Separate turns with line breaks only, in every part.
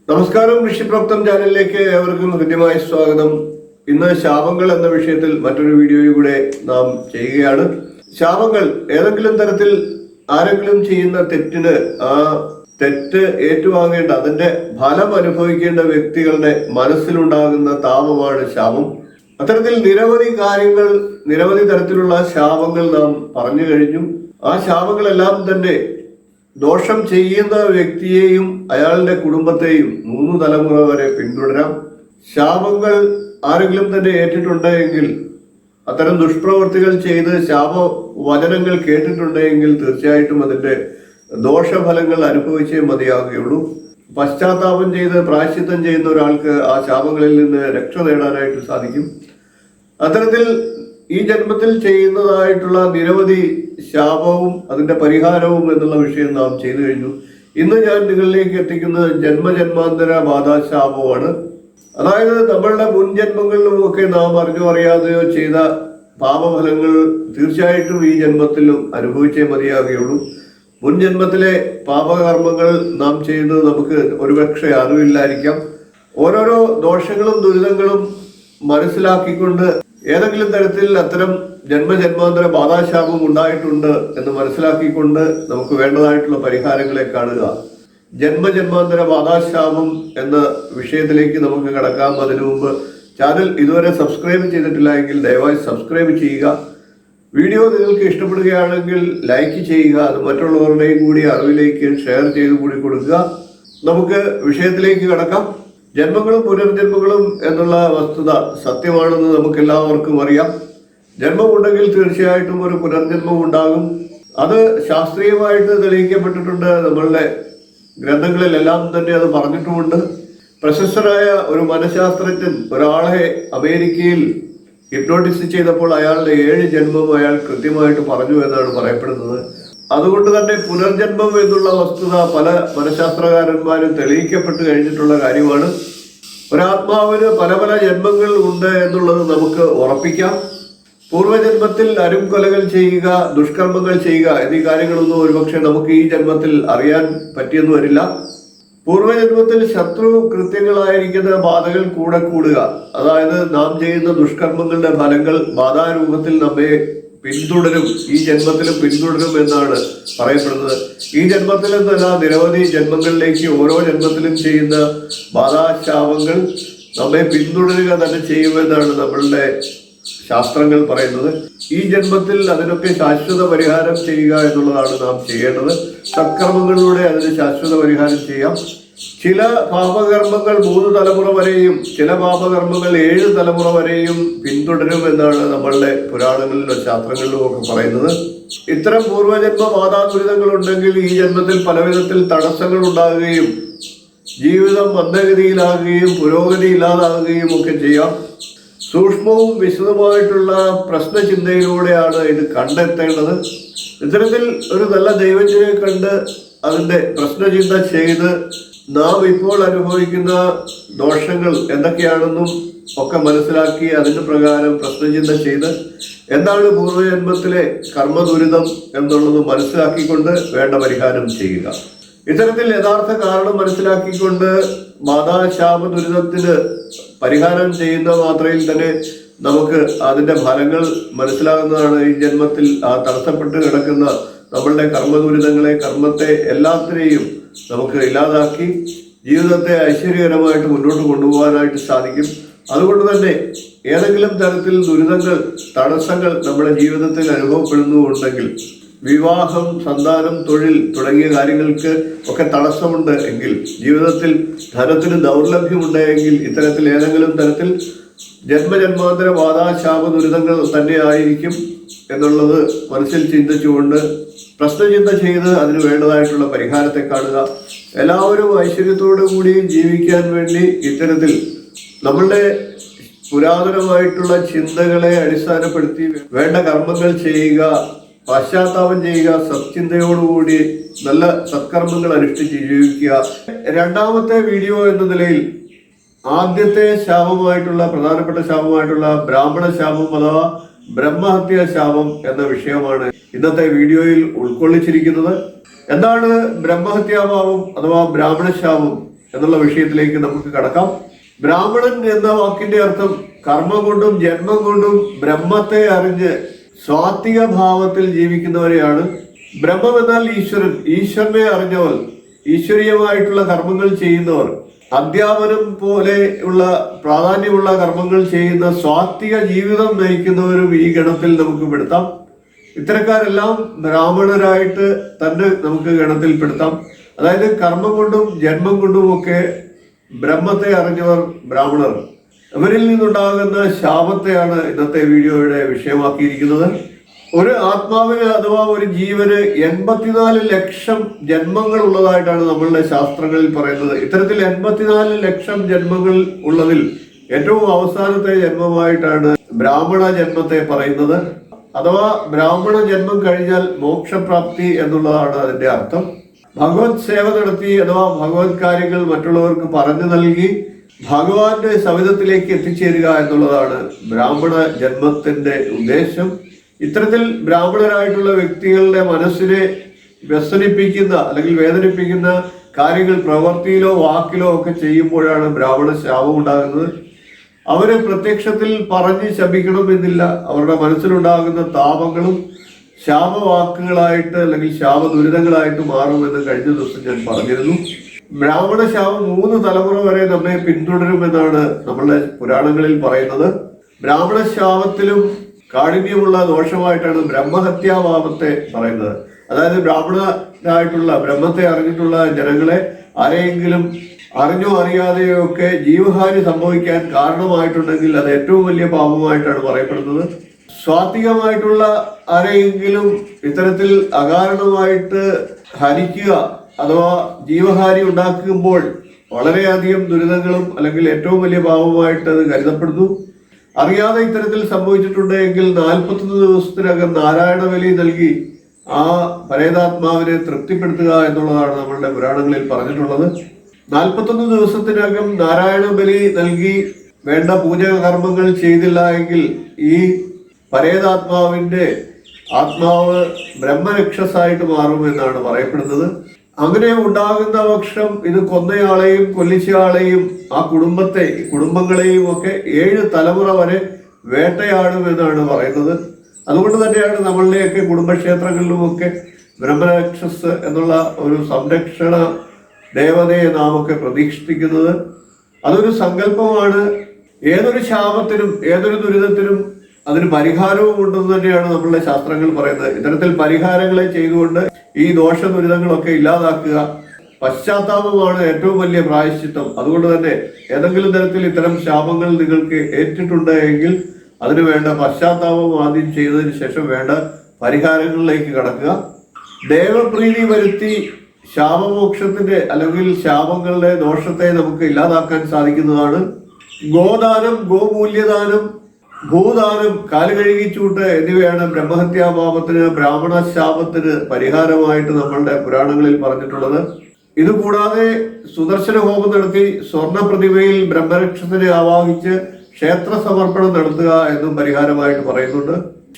നമസ്കാരം, ഋഷിപ്രോക്തം ചാനലിലേക്ക് ഏവർക്കും ഹൃദ്യമായ സ്വാഗതം. ഇന്ന് ശാപങ്ങൾ എന്ന വിഷയത്തിൽ മറ്റൊരു വീഡിയോയിലൂടെ നാം ചെയ്യുകയാണ്. ശാപങ്ങൾ ഏതെങ്കിലും തരത്തിൽ ആരെങ്കിലും ചെയ്യുന്ന തെറ്റിന് ആ തെറ്റ് ഏറ്റുവാങ്ങേണ്ട, അതിന്റെ ഫലം അനുഭവിക്കേണ്ട വ്യക്തികളുടെ മനസ്സിലുണ്ടാകുന്ന താപമാണ് ശാപം. അത്തരത്തിൽ നിരവധി കാര്യങ്ങൾ, നിരവധി തരത്തിലുള്ള ശാപങ്ങൾ നാം പറഞ്ഞു കഴിഞ്ഞു. ആ ശാപങ്ങളെല്ലാം തന്നെ ദോഷം ചെയ്യുന്ന വ്യക്തിയെയും അയാളുടെ കുടുംബത്തെയും 3 തലമുറ വരെ പിന്തുടരാം. ശാപങ്ങൾ ആരെങ്കിലും തന്നെ ഏറ്റിട്ടുണ്ടെങ്കിൽ, അത്തരം ദുഷ്പ്രവൃത്തികൾ ചെയ്ത് ശാപവചനങ്ങൾ കേട്ടിട്ടുണ്ടെങ്കിൽ തീർച്ചയായിട്ടും അതിന്റെ ദോഷഫലങ്ങൾ അനുഭവിച്ചേ മതിയാകുകയുള്ളൂ. പശ്ചാത്താപം ചെയ്ത് പ്രായശ്ചിത്തം ചെയ്യുന്ന ഒരാൾക്ക് ആ ശാപങ്ങളിൽ നിന്ന് രക്ഷ നേടാനായിട്ട് സാധിക്കും. അത്തരത്തിൽ ഈ ജന്മത്തിൽ ചെയ്യുന്നതായിട്ടുള്ള നിരവധി ശാപവും അതിന്റെ പരിഹാരവും എന്നുള്ള വിഷയം നാം ചെയ്തു കഴിഞ്ഞു. ഇന്ന് ഞാൻ നിങ്ങളിലേക്ക് എത്തിക്കുന്നത് ജന്മജന്മാന്തര ബാധാശാപമാണ്. അതായത് നമ്മളുടെ മുൻ ജന്മങ്ങളിലുമൊക്കെ നാം അറിഞ്ഞോ അറിയാതെയോ ചെയ്ത പാപഫലങ്ങൾ തീർച്ചയായിട്ടും ഈ ജന്മത്തിലും അനുഭവിച്ചേ മതിയാകുകയുള്ളൂ. മുൻ ജന്മത്തിലെ പാപകർമ്മങ്ങൾ നാം ചെയ്യുന്നത് നമുക്ക് ഒരുപക്ഷെ അറിവില്ലായിരിക്കാം. ഓരോരോ ദോഷങ്ങളും ദുരിതങ്ങളും മനസ്സിലാക്കിക്കൊണ്ട് ഏതെങ്കിലും തരത്തിൽ അത്തരം ജന്മജന്മാന്തര ബാധാശാപം ഉണ്ടായിട്ടുണ്ട് എന്ന് മനസ്സിലാക്കിക്കൊണ്ട് നമുക്ക് വേണ്ടതായിട്ടുള്ള പരിഹാരങ്ങളെ കാണുക. ജന്മജന്മാന്തര ബാധാശാപം എന്ന വിഷയത്തിലേക്ക് നമുക്ക് കടക്കാം. അതിനു മുമ്പ് ചാനൽ ഇതുവരെ സബ്സ്ക്രൈബ് ചെയ്തിട്ടില്ല എങ്കിൽ ദയവായി സബ്സ്ക്രൈബ് ചെയ്യുക. വീഡിയോ നിങ്ങൾക്ക് ഇഷ്ടപ്പെടുകയാണെങ്കിൽ ലൈക്ക് ചെയ്യുക. അത് മറ്റുള്ളവരുടെയും കൂടി അറിവിലേക്ക് ഷെയർ ചെയ്ത് കൂടി കൊടുക്കുക. നമുക്ക് വിഷയത്തിലേക്ക് കടക്കാം. ജന്മങ്ങളും പുനർജന്മങ്ങളും എന്നുള്ള വസ്തുത സത്യമാണെന്ന് നമുക്ക് എല്ലാവർക്കും അറിയാം. ജന്മമുണ്ടെങ്കിൽ തീർച്ചയായിട്ടും ഒരു പുനർജന്മം ഉണ്ടാകും. അത് ശാസ്ത്രീയമായിട്ട് തെളിയിക്കപ്പെട്ടിട്ടുണ്ട്. നമ്മളുടെ ഗ്രന്ഥങ്ങളിലെല്ലാം തന്നെ അത് പറഞ്ഞിട്ടുമുണ്ട്. പ്രശസ്തനായ ഒരു മനഃശാസ്ത്രജ്ഞൻ ഒരാളെ അമേരിക്കയിൽ ഹിപ്നോട്ടിസ് ചെയ്തപ്പോൾ അയാളുടെ 7 ജന്മം അയാൾ കൃത്യമായിട്ട് പറഞ്ഞു എന്നാണ് പറയപ്പെടുന്നത്. അതുകൊണ്ട് തന്നെ പുനർജന്മം എന്നുള്ള വസ്തുത പല മനഃശാസ്ത്രകാരന്മാരും തെളിയിക്കപ്പെട്ട് കഴിഞ്ഞിട്ടുള്ള കാര്യമാണ്. ഒരാത്മാവിന് പല പല ജന്മങ്ങൾ ഉണ്ട് എന്നുള്ളത് നമുക്ക് ഉറപ്പിക്കാം. പൂർവ്വജന്മത്തിൽ അരുംകൊലകൾ ചെയ്യുക, ദുഷ്കർമ്മങ്ങൾ ചെയ്യുക എന്നീ കാര്യങ്ങളൊന്നും ഒരുപക്ഷെ നമുക്ക് ഈ ജന്മത്തിൽ അറിയാൻ പറ്റിയെന്ന് വരില്ല. പൂർവ്വജന്മത്തിൽ ശത്രു കൃത്യങ്ങളായിരിക്കുന്ന ബാധകൾ കൂടെ കൂടുക, അതായത് നാം ചെയ്യുന്ന ദുഷ്കർമ്മങ്ങളുടെ ഫലങ്ങൾ ബാധാരൂപത്തിൽ നമ്മെ പിന്തുടരും, ഈ ജന്മത്തിലും പിന്തുടരും എന്നാണ് പറയപ്പെടുന്നത്. ഈ ജന്മത്തിലെന്നല്ല, നിരവധി ജന്മങ്ങളിലേക്ക് ഓരോ ജന്മത്തിലും ചെയ്യുന്ന ബാധാശാപങ്ങൾ നമ്മെ പിന്തുടരുക തന്നെ ചെയ്യുമെന്നാണ് നമ്മളുടെ ശാസ്ത്രങ്ങൾ പറയുന്നത്. ഈ ജന്മത്തിൽ അതിനൊക്കെ ശാശ്വത പരിഹാരം ചെയ്യുക എന്നുള്ളതാണ് നാം ചെയ്യേണ്ടത്. സത്കർമ്മങ്ങളിലൂടെ അതിന് ശാശ്വത പരിഹാരം ചെയ്യാം. ചില പാപകർമ്മങ്ങൾ 3 തലമുറ വരെയും ചില പാപകർമ്മങ്ങൾ 7 തലമുറ വരെയും പിന്തുടരും എന്നാണ് നമ്മളുടെ പുരാണങ്ങളിലും ശാസ്ത്രങ്ങളിലും ഒക്കെ പറയുന്നത്. ഇത്തരം പൂർവ്വജന്മ ബാധാദുരിതങ്ങൾ ഉണ്ടെങ്കിൽ ഈ ജന്മത്തിൽ പലവിധത്തിൽ തടസ്സങ്ങൾ ഉണ്ടാകുകയും ജീവിതം മന്ദഗതിയിലാകുകയും പുരോഗതി ഇല്ലാതാകുകയും ഒക്കെ ചെയ്യാം. സൂക്ഷ്മവും വിശദമായിട്ടുള്ള പ്രശ്നചിന്തയിലൂടെയാണ് ഇത് കണ്ടെത്തേണ്ടത്. ഇത്തരത്തിൽ ഒരു നല്ല ദൈവജ്ഞനെ കണ്ട് അതിന്റെ പ്രശ്നചിന്ത ചെയ്ത് നാം ഇപ്പോൾ അനുഭവിക്കുന്ന ദോഷങ്ങൾ എന്തൊക്കെയാണെന്നും ഒക്കെ മനസ്സിലാക്കി അതിന്റെ പ്രകാരം പ്രശ്നചിന്ത ചെയ്ത് എന്താണ് പൂർവ്വജന്മത്തിലെ കർമ്മദുരിതം എന്നുള്ളത് മനസ്സിലാക്കിക്കൊണ്ട് വേണ്ട പരിഹാരം ചെയ്യുക. ഇത്തരത്തിൽ യഥാർത്ഥ കാരണം മനസ്സിലാക്കിക്കൊണ്ട് ബാധാശാപ ദുരിതത്തിന് പരിഹാരം ചെയ്യുന്ന മാത്രയിൽ തന്നെ നമുക്ക് അതിന്റെ ഫലങ്ങൾ മനസ്സിലാകുന്നതാണ്. ഈ ജന്മത്തിൽ ആ തടസ്സപ്പെട്ട് കിടക്കുന്ന നമ്മളുടെ കർമ്മദുരിതങ്ങളെ, കർമ്മത്തെ എല്ലാത്തിനെയും നമുക്ക് ഇല്ലാതാക്കി ജീവിതത്തെ ഐശ്വര്യകരമായിട്ട് മുന്നോട്ട് കൊണ്ടുപോകാനായിട്ട് സാധിക്കും. അതുകൊണ്ട് തന്നെ ഏതെങ്കിലും തരത്തിൽ ദുരിതങ്ങൾ, തടസ്സങ്ങൾ നമ്മുടെ ജീവിതത്തിൽ അനുഭവപ്പെടുന്നുണ്ടെങ്കിൽ, വിവാഹം, സന്താനം, തൊഴിൽ തുടങ്ങിയ കാര്യങ്ങൾക്ക് ഒക്കെ തടസ്സമുണ്ട് എങ്കിൽ, ജീവിതത്തിൽ ധനത്തിന് ദൗർലഭ്യമുണ്ടെങ്കിൽ, ഇത്തരത്തിൽ ഏതെങ്കിലും തരത്തിൽ ജന്മജന്മാന്തര ബാധാശാപ ദുരിതങ്ങൾ തന്നെ ആയിരിക്കും എന്നുള്ളത് മനസ്സിൽ ചിന്തിച്ചുകൊണ്ട് പ്രശ്നചിന്ത ചെയ്ത് അതിന് വേണ്ടതായിട്ടുള്ള പരിഹാരത്തെ കാണുക. എല്ലാവരും ഐശ്വര്യത്തോടു കൂടി ജീവിക്കാൻ വേണ്ടി ഇത്തരത്തിൽ നമ്മളുടെ പുരാതനമായിട്ടുള്ള ചിന്തകളെ അടിസ്ഥാനപ്പെടുത്തി വേണ്ട കർമ്മങ്ങൾ ചെയ്യുക, പശ്ചാത്താപം ചെയ്യുക, സത്ചിന്തയോടുകൂടി നല്ല സത്കർമ്മങ്ങൾ അനുഷ്ഠിച്ച് ജീവിക്കുക. രണ്ടാമത്തെ വീഡിയോ എന്ന നിലയിൽ ആദ്യത്തെ ശാപമായിട്ടുള്ള, പ്രധാനപ്പെട്ട ശാപമായിട്ടുള്ള ബ്രാഹ്മണ ശാപം അഥവാ ബ്രഹ്മഹത്യാ ശാപം എന്ന വിഷയമാണ് ഇന്നത്തെ വീഡിയോയിൽ ഉൾക്കൊള്ളിച്ചിരിക്കുന്നത്. എന്താണ് ബ്രഹ്മഹത്യാഭാവം അഥവാ ബ്രാഹ്മണ ശാപം എന്നുള്ള വിഷയത്തിലേക്ക് നമുക്ക് കടക്കാം. ബ്രാഹ്മണൻ എന്ന വാക്കിന്റെ അർത്ഥം കർമ്മം കൊണ്ടും ജന്മം കൊണ്ടും ബ്രഹ്മത്തെ അറിഞ്ഞ് സ്വാത്വിക ഭാവത്തിൽ ജീവിക്കുന്നവരെയാണ്. ബ്രഹ്മം എന്നാൽ ഈശ്വരൻ, ഈശ്വരനെ അറിഞ്ഞവർ, ഈശ്വരീയമായിട്ടുള്ള കർമ്മങ്ങൾ ചെയ്യുന്നവർ, അധ്യാപനം പോലെ ഉള്ള പ്രാധാന്യമുള്ള കർമ്മങ്ങൾ ചെയ്യുന്ന സ്വാത്വിക ജീവിതം നയിക്കുന്നവരും ഈ ഗണത്തിൽ നമുക്ക് പെടുത്താം. ഇത്തരക്കാരെല്ലാം ബ്രാഹ്മണരായിട്ട് തന്നെ നമുക്ക് ഗണത്തിൽ പെടുത്താം. അതായത് കർമ്മം കൊണ്ടും ജന്മം കൊണ്ടും ഒക്കെ ബ്രഹ്മത്തെ അറിഞ്ഞവർ ബ്രാഹ്മണർ. അവരിൽ നിന്നുണ്ടാകുന്ന ശാപത്തെയാണ് ഇന്നത്തെ വീഡിയോയുടെ വിഷയമാക്കിയിരിക്കുന്നത്. ഒരു ആത്മാവിന് അഥവാ ഒരു ജീവന് 84 ലക്ഷം ജന്മങ്ങൾ ഉള്ളതായിട്ടാണ് നമ്മളുടെ ശാസ്ത്രങ്ങളിൽ പറയുന്നത്. ഇത്തരത്തിൽ 84 ലക്ഷം ജന്മങ്ങൾ ഉള്ളതിൽ ഏറ്റവും അവസാനത്തെ ജന്മമായിട്ടാണ് ബ്രാഹ്മണ ജന്മത്തെ പറയുന്നത്. അഥവാ ബ്രാഹ്മണ ജന്മം കഴിഞ്ഞാൽ മോക്ഷപ്രാപ്തി എന്നുള്ളതാണ് അതിന്റെ അർത്ഥം. ഭഗവത് സേവ നടത്തി അഥവാ ഭഗവത് കാര്യങ്ങൾ മറ്റുള്ളവർക്ക് പറഞ്ഞു നൽകി ഭഗവാന്റെ സവിധത്തിലേക്ക് എത്തിച്ചേരുക എന്നുള്ളതാണ് ബ്രാഹ്മണ ജന്മത്തിന്റെ ഉദ്ദേശം. ഇത്തരത്തിൽ ബ്രാഹ്മണരായിട്ടുള്ള വ്യക്തികളുടെ മനസ്സിനെ വ്യസനിപ്പിക്കുന്ന അല്ലെങ്കിൽ വേദനിപ്പിക്കുന്ന കാര്യങ്ങൾ പ്രവൃത്തിയിലോ വാക്കിലോ ഒക്കെ ചെയ്യുമ്പോഴാണ് ബ്രാഹ്മണ ശാപം ഉണ്ടാകുന്നത്. അവര് പ്രത്യക്ഷത്തിൽ പറഞ്ഞ് ശപിക്കണമെന്നില്ല. അവരുടെ മനസ്സിലുണ്ടാകുന്ന താപങ്ങളും ശാപവാക്കുകളായിട്ട് അല്ലെങ്കിൽ ശാപ ദുരിതങ്ങളായിട്ട് മാറുമെന്ന് കഴിഞ്ഞ ദിവസം ഞാൻ പറഞ്ഞിരുന്നു. ബ്രാഹ്മണ ശാപം 3 തലമുറ വരെ നമ്മെ പിന്തുടരുമെന്നാണ് നമ്മളുടെ പുരാണങ്ങളിൽ പറയുന്നത്. ബ്രാഹ്മണ ശാപത്തിലും കാഠിന്യമുള്ള ദോഷമായിട്ടാണ് ബ്രഹ്മഹത്യാപാപത്തെ പറയുന്നത്. അതായത് ബ്രാഹ്മണരായിട്ടുള്ള ബ്രഹ്മത്തെ അറിഞ്ഞിട്ടുള്ള ജനങ്ങളെ ആരെയെങ്കിലും അറിഞ്ഞോ അറിയാതെയോ ഒക്കെ ജീവഹാനി സംഭവിക്കാൻ കാരണമായിട്ടുണ്ടെങ്കിൽ അത് ഏറ്റവും വലിയ പാപമായിട്ടാണ് പറയപ്പെടുന്നത്. സ്വാത്വികമായിട്ടുള്ള ആരെയെങ്കിലും ഇത്തരത്തിൽ അകാരണമായിട്ട് ഹനിക്കുക അഥവാ ജീവഹാനി ഉണ്ടാക്കുമ്പോൾ വളരെയധികം ദുരിതങ്ങളും അല്ലെങ്കിൽ ഏറ്റവും വലിയ പാപമായിട്ട് അത് കരുതപ്പെടുന്നു. അറിയാതെ ഇത്തരത്തിൽ സംഭവിച്ചിട്ടുണ്ടെങ്കിൽ 41 ദിവസത്തിനകം നാരായണ ബലി നൽകി ആ പരേതാത്മാവിനെ തൃപ്തിപ്പെടുത്തുക എന്നുള്ളതാണ് നമ്മളുടെ പുരാണങ്ങളിൽ പറഞ്ഞിട്ടുള്ളത്. 41 ദിവസത്തിനകം നാരായണ ബലി നൽകി വേണ്ട പൂജകർമ്മങ്ങൾ ചെയ്തില്ല എങ്കിൽ ഈ പരേതാത്മാവിന്റെ ആത്മാവ് ബ്രഹ്മരക്ഷസായിട്ട് മാറുമെന്നാണ് പറയപ്പെടുന്നത്. അങ്ങനെ ഉണ്ടാകുന്ന പക്ഷം ഇത് കൊന്നയാളെയും കൊല്ലിച്ചയാളെയും ആ കുടുംബങ്ങളെയും ഒക്കെ 7 തലമുറ വരെ വേട്ടയാടുമെന്നാണ് പറയുന്നത്. അതുകൊണ്ട് തന്നെയാണ് നമ്മളുടെയൊക്കെ കുടുംബക്ഷേത്രങ്ങളിലുമൊക്കെ ബ്രഹ്മരക്ഷസ് എന്നുള്ള ഒരു സംരക്ഷണ ദേവതയെ നാം ഒക്കെ പ്രതീക്ഷിക്കുന്നത്. അതൊരു സങ്കല്പമാണ്. ഏതൊരു ശാപത്തിനും ഏതൊരു ദുരിതത്തിനും അതിന് പരിഹാരവും ഉണ്ടെന്ന് തന്നെയാണ് നമ്മളുടെ ശാസ്ത്രങ്ങൾ പറയുന്നത്. ഇത്തരത്തിൽ പരിഹാരങ്ങളെ ചെയ്തുകൊണ്ട് ഈ ദോഷ ദുരിതങ്ങളൊക്കെ ഇല്ലാതാക്കുക, പശ്ചാത്താപമാണ് ഏറ്റവും വലിയ പ്രായശ്ചിത്തം. അതുകൊണ്ട് തന്നെ ഏതെങ്കിലും തരത്തിൽ ഇത്തരം ശാപങ്ങൾ നിങ്ങൾക്ക് ഏറ്റിട്ടുണ്ട് എങ്കിൽ അതിന് വേണ്ട പശ്ചാത്താപം ആദ്യം ചെയ്തതിന് ശേഷം വേണ്ട പരിഹാരങ്ങളിലേക്ക് കടക്കുക. ദേവപ്രീതി വരുത്തി ശാപമോക്ഷത്തിന്റെ അല്ലെങ്കിൽ ശാപങ്ങളുടെ ദോഷത്തെ നമുക്ക് ഇല്ലാതാക്കാൻ സാധിക്കുന്നതാണ്. ഗോദാനം, ഗോമൂല്യദാനം, ഭൂദാനം, കാലുകഴുകിച്ചൂട്ട് എന്നിവയാണ് ബ്രഹ്മഹത്യാപാപത്തിന് ബ്രാഹ്മണ ശാപത്തിന് പരിഹാരമായിട്ട് നമ്മളുടെ പുരാണങ്ങളിൽ പറഞ്ഞിട്ടുള്ളത്. ഇതുകൂടാതെ സുദർശന ഹോമം നടത്തി സ്വർണ്ണ പ്രതിമയിൽ ബ്രഹ്മരക്ഷസിനെ ആവാഹിച്ച് ക്ഷേത്ര സമർപ്പണം നടത്തുക എന്നും പരിഹാരമായിട്ട് പറയുന്നുണ്ട്.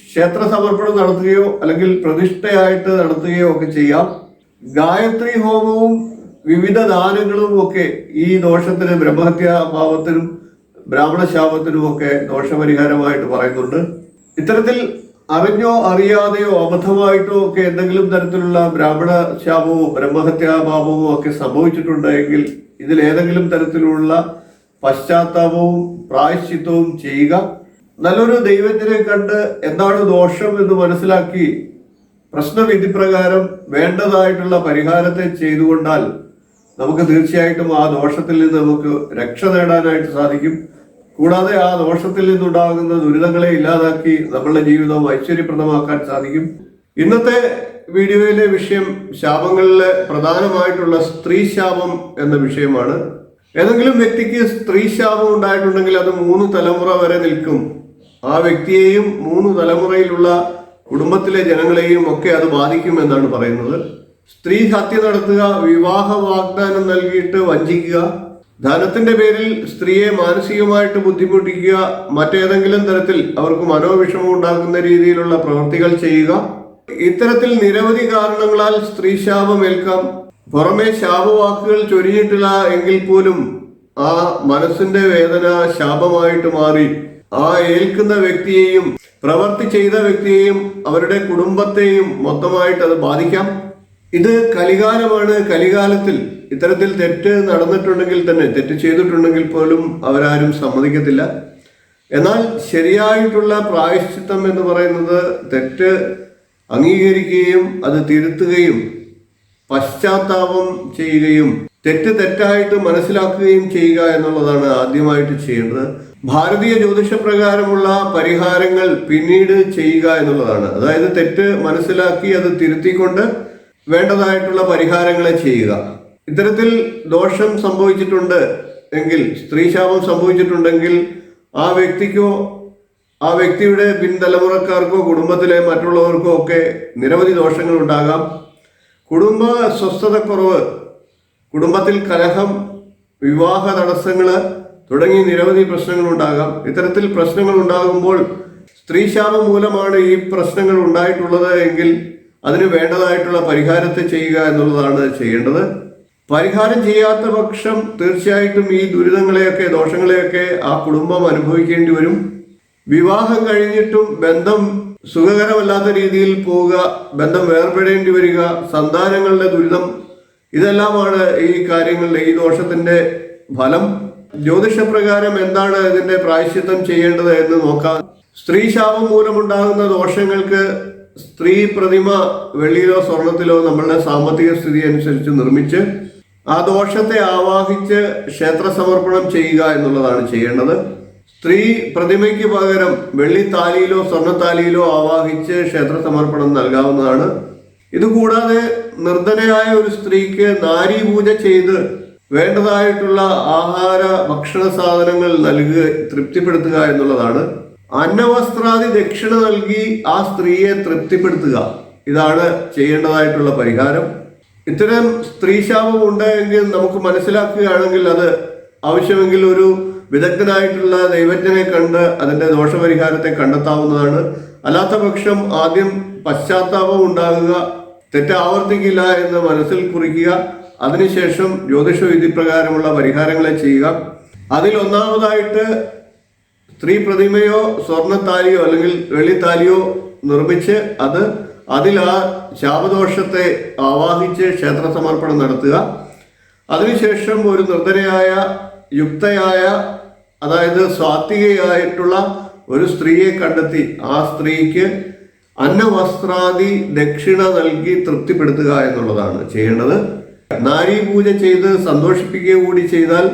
ക്ഷേത്ര സമർപ്പണം നടത്തുകയോ അല്ലെങ്കിൽ പ്രതിഷ്ഠയായിട്ട് നടത്തുകയോ ഒക്കെ ചെയ്യാം. ഗായത്രി ഹോമവും വിവിധ ദാനങ്ങളും ഒക്കെ ഈ ദോഷത്തിന് ബ്രഹ്മഹത്യാപാപത്തിനും ബ്രാഹ്മണ ശാപത്തിനും ഒക്കെ ദോഷപരിഹാരമായിട്ട് പറയുന്നുണ്ട്. ഇത്തരത്തിൽ അറിഞ്ഞോ അറിയാതെയോ അബദ്ധമായിട്ടോ ഒക്കെ എന്തെങ്കിലും തരത്തിലുള്ള ബ്രാഹ്മണ ശാപമോ ബ്രഹ്മഹത്യാപാപമോ ഒക്കെ സംഭവിച്ചിട്ടുണ്ടെങ്കിൽ ഇതിൽ ഏതെങ്കിലും തരത്തിലുള്ള പശ്ചാത്താപവും പ്രായശ്ചിത്തവും ചെയ്യുക. നല്ലൊരു ദൈവജ്ഞനെ കണ്ട് എന്താണ് ദോഷം എന്ന് മനസ്സിലാക്കി പ്രശ്നവിധി പ്രകാരം വേണ്ടതായിട്ടുള്ള പരിഹാരത്തെ ചെയ്തുകൊണ്ടാൽ നമുക്ക് തീർച്ചയായിട്ടും ആ ദോഷത്തിൽ നിന്ന് നമുക്ക് രക്ഷ നേടാനായിട്ട് സാധിക്കും. കൂടാതെ ആ ദോഷത്തിൽ നിന്നുണ്ടാകുന്ന ദുരിതങ്ങളെ ഇല്ലാതാക്കി നമ്മളുടെ ജീവിതം ഐശ്വര്യപ്രദമാക്കാൻ സാധിക്കും. ഇന്നത്തെ വീഡിയോയിലെ വിഷയം ശാപങ്ങളിലെ പ്രധാനമായിട്ടുള്ള സ്ത്രീ ശാപം എന്ന വിഷയമാണ്. ഏതെങ്കിലും വ്യക്തിക്ക് സ്ത്രീ ശാപം ഉണ്ടായിട്ടുണ്ടെങ്കിൽ അത് 3 തലമുറ വരെ നിൽക്കും. ആ വ്യക്തിയെയും 3 തലമുറയിലുള്ള കുടുംബത്തിലെ ജനങ്ങളെയും ഒക്കെ അത് ബാധിക്കും എന്നാണ് പറയുന്നത്. സ്ത്രീ ഹത്യ നടത്തുക, വിവാഹ വാഗ്ദാനം നൽകിയിട്ട് വഞ്ചിക്കുക, ധനത്തിന്റെ പേരിൽ സ്ത്രീയെ മാനസികമായിട്ട് ബുദ്ധിമുട്ടിക്കുക, മറ്റേതെങ്കിലും തരത്തിൽ അവർക്ക് മനോവിഷമം ഉണ്ടാക്കുന്ന രീതിയിലുള്ള പ്രവൃത്തികൾ ചെയ്യുക. ഇത്തരത്തിൽ നിരവധി കാരണങ്ങളാൽ സ്ത്രീ ശാപം ഏൽക്കാം. പുറമെ ശാപവാക്കുകൾ ചൊരിഞ്ഞിട്ടില്ല എങ്കിൽ പോലും ആ മനസ്സിന്റെ വേദന ശാപമായിട്ട് മാറി ആ ഏൽക്കുന്ന വ്യക്തിയെയും പ്രവർത്തി ചെയ്ത വ്യക്തിയെയും അവരുടെ കുടുംബത്തെയും മൊത്തമായിട്ട് അത് ബാധിക്കാം. ഇത് കലികാലമാണ്. കലികാലത്തിൽ ഇത്തരത്തിൽ തെറ്റ് നടന്നിട്ടുണ്ടെങ്കിൽ തന്നെ, തെറ്റ് ചെയ്തിട്ടുണ്ടെങ്കിൽ പോലും അവരാരും സമ്മതിക്കത്തില്ല. എന്നാൽ ശരിയായിട്ടുള്ള പ്രായശ്ചിത്തം എന്ന് പറയുന്നത് തെറ്റ് അംഗീകരിക്കുകയും അത് തിരുത്തുകയും പശ്ചാത്താപം ചെയ്യുകയും തെറ്റ് തെറ്റായിട്ട് മനസ്സിലാക്കുകയും ചെയ്യുക എന്നുള്ളതാണ് ആദ്യമായിട്ട് ചെയ്യേണ്ടത്. ഭാരതീയ ജ്യോതിഷപ്രകാരമുള്ള പരിഹാരങ്ങൾ പിന്നീട് ചെയ്യുക എന്നുള്ളതാണ്. അതായത് തെറ്റ് മനസ്സിലാക്കി അത് തിരുത്തിക്കൊണ്ട് വേണ്ടതായിട്ടുള്ള പരിഹാരങ്ങളെ ചെയ്യുക. ഇത്തരത്തിൽ ദോഷം സംഭവിച്ചിട്ടുണ്ട് എങ്കിൽ, സ്ത്രീശാപം സംഭവിച്ചിട്ടുണ്ടെങ്കിൽ ആ വ്യക്തിക്കോ ആ വ്യക്തിയുടെ പിൻതലമുറക്കാർക്കോ കുടുംബത്തിലെ മറ്റുള്ളവർക്കോ ഒക്കെ നിരവധി ദോഷങ്ങൾ ഉണ്ടാകാം. കുടുംബ സ്വസ്ഥതക്കുറവ്, കുടുംബത്തിൽ കലഹം, വിവാഹ തടസ്സങ്ങൾ തുടങ്ങി നിരവധി പ്രശ്നങ്ങൾ ഉണ്ടാകാം. ഇത്തരത്തിൽ പ്രശ്നങ്ങൾ ഉണ്ടാകുമ്പോൾ സ്ത്രീശാപം മൂലമാണ് ഈ പ്രശ്നങ്ങൾ ഉണ്ടായിട്ടുള്ളത് എങ്കിൽ അതിന് വേണ്ടതായിട്ടുള്ള പരിഹാരത്തെ ചെയ്യുക എന്നുള്ളതാണ് ചെയ്യേണ്ടത്. പരിഹാരം ചെയ്യാത്ത പക്ഷം തീർച്ചയായിട്ടും ഈ ദുരിതങ്ങളെയൊക്കെ ദോഷങ്ങളെയൊക്കെ ആ കുടുംബം അനുഭവിക്കേണ്ടി വരും. വിവാഹം കഴിഞ്ഞിട്ടും ബന്ധം സുഖകരമല്ലാത്ത രീതിയിൽ പോവുക, ബന്ധം വേർപെടേണ്ടി വരിക, സന്താനങ്ങളുടെ ദുരിതം, ഇതെല്ലാമാണ് ഈ കാര്യങ്ങളുടെ ഈ ദോഷത്തിന്റെ ഫലം. ജ്യോതിഷപ്രകാരം എന്താണ് ഇതിന്റെ പ്രായശ്ചിത്തം ചെയ്യേണ്ടത് എന്ന് നോക്കാം. സ്ത്രീശാപം മൂലമുണ്ടാകുന്ന ദോഷങ്ങൾക്ക് സ്ത്രീ പ്രതിമ വെള്ളിയിലോ സ്വർണത്തിലോ നമ്മളുടെ സാമ്പത്തിക സ്ഥിതി അനുസരിച്ച് നിർമ്മിച്ച് ആ ദോഷത്തെ ആവാഹിച്ച് ക്ഷേത്ര സമർപ്പണം ചെയ്യുക എന്നുള്ളതാണ് ചെയ്യേണ്ടത്. സ്ത്രീ പ്രതിമയ്ക്ക് പകരം വെള്ളിത്താലിയിലോ സ്വർണ്ണത്താലിയിലോ ആവാഹിച്ച് ക്ഷേത്ര സമർപ്പണം നൽകാവുന്നതാണ്. ഇതുകൂടാതെ നിർധനയായ ഒരു സ്ത്രീക്ക് നാരീപൂജ ചെയ്ത് വേണ്ടതായിട്ടുള്ള ആഹാര ഭക്ഷണ സാധനങ്ങൾ നൽകുക, തൃപ്തിപ്പെടുത്തുക എന്നുള്ളതാണ്. അന്നവസ്ത്രാദി ദക്ഷിണ നൽകി ആ സ്ത്രീയെ തൃപ്തിപ്പെടുത്തുക, ഇതാണ് ചെയ്യേണ്ടതായിട്ടുള്ള പരിഹാരം. ഇത്തരം സ്ത്രീശാപം ഉണ്ടെങ്കിൽ നമുക്ക് മനസ്സിലാക്കുകയാണെങ്കിൽ അത് ആവശ്യമെങ്കിൽ ഒരു വിദഗ്ധനായിട്ടുള്ള ദൈവജ്ഞനെ കണ്ട് അതിന്റെ ദോഷപരിഹാരത്തെ കണ്ടെത്താവുന്നതാണ്. അല്ലാത്ത പക്ഷം ആദ്യം പശ്ചാത്താപം ഉണ്ടാകുക, തെറ്റ് ആവർത്തിക്കില്ല എന്ന് മനസ്സിൽ കുറിക്കുക, അതിനുശേഷം ജ്യോതിഷ വിധിപ്രകാരമുള്ള പരിഹാരങ്ങളെ ചെയ്യുക. അതിൽ ഒന്നാമതായിട്ട് സ്ത്രീ പ്രതിമയോ സ്വർണ്ണത്താലിയോ അല്ലെങ്കിൽ വെള്ളിത്താലിയോ നിർമ്മിച്ച് അതിൽ ആ ശാപദോഷത്തെ ആവാഹിച്ച് ക്ഷേത്ര സമർപ്പണം നടത്തുക. അതിനുശേഷം ഒരു നിർധനയായ യുക്തയായ, അതായത് സ്വാത്വികയായിട്ടുള്ള ഒരു സ്ത്രീയെ കണ്ടെത്തി ആ സ്ത്രീക്ക് അന്നവസ്ത്രാദി ദക്ഷിണ നൽകി തൃപ്തിപ്പെടുത്തുക എന്നുള്ളതാണ് ചെയ്യേണ്ടത്. നാരീപൂജ ചെയ്ത് സന്തോഷിപ്പിക്കുക കൂടി ചെയ്താൽ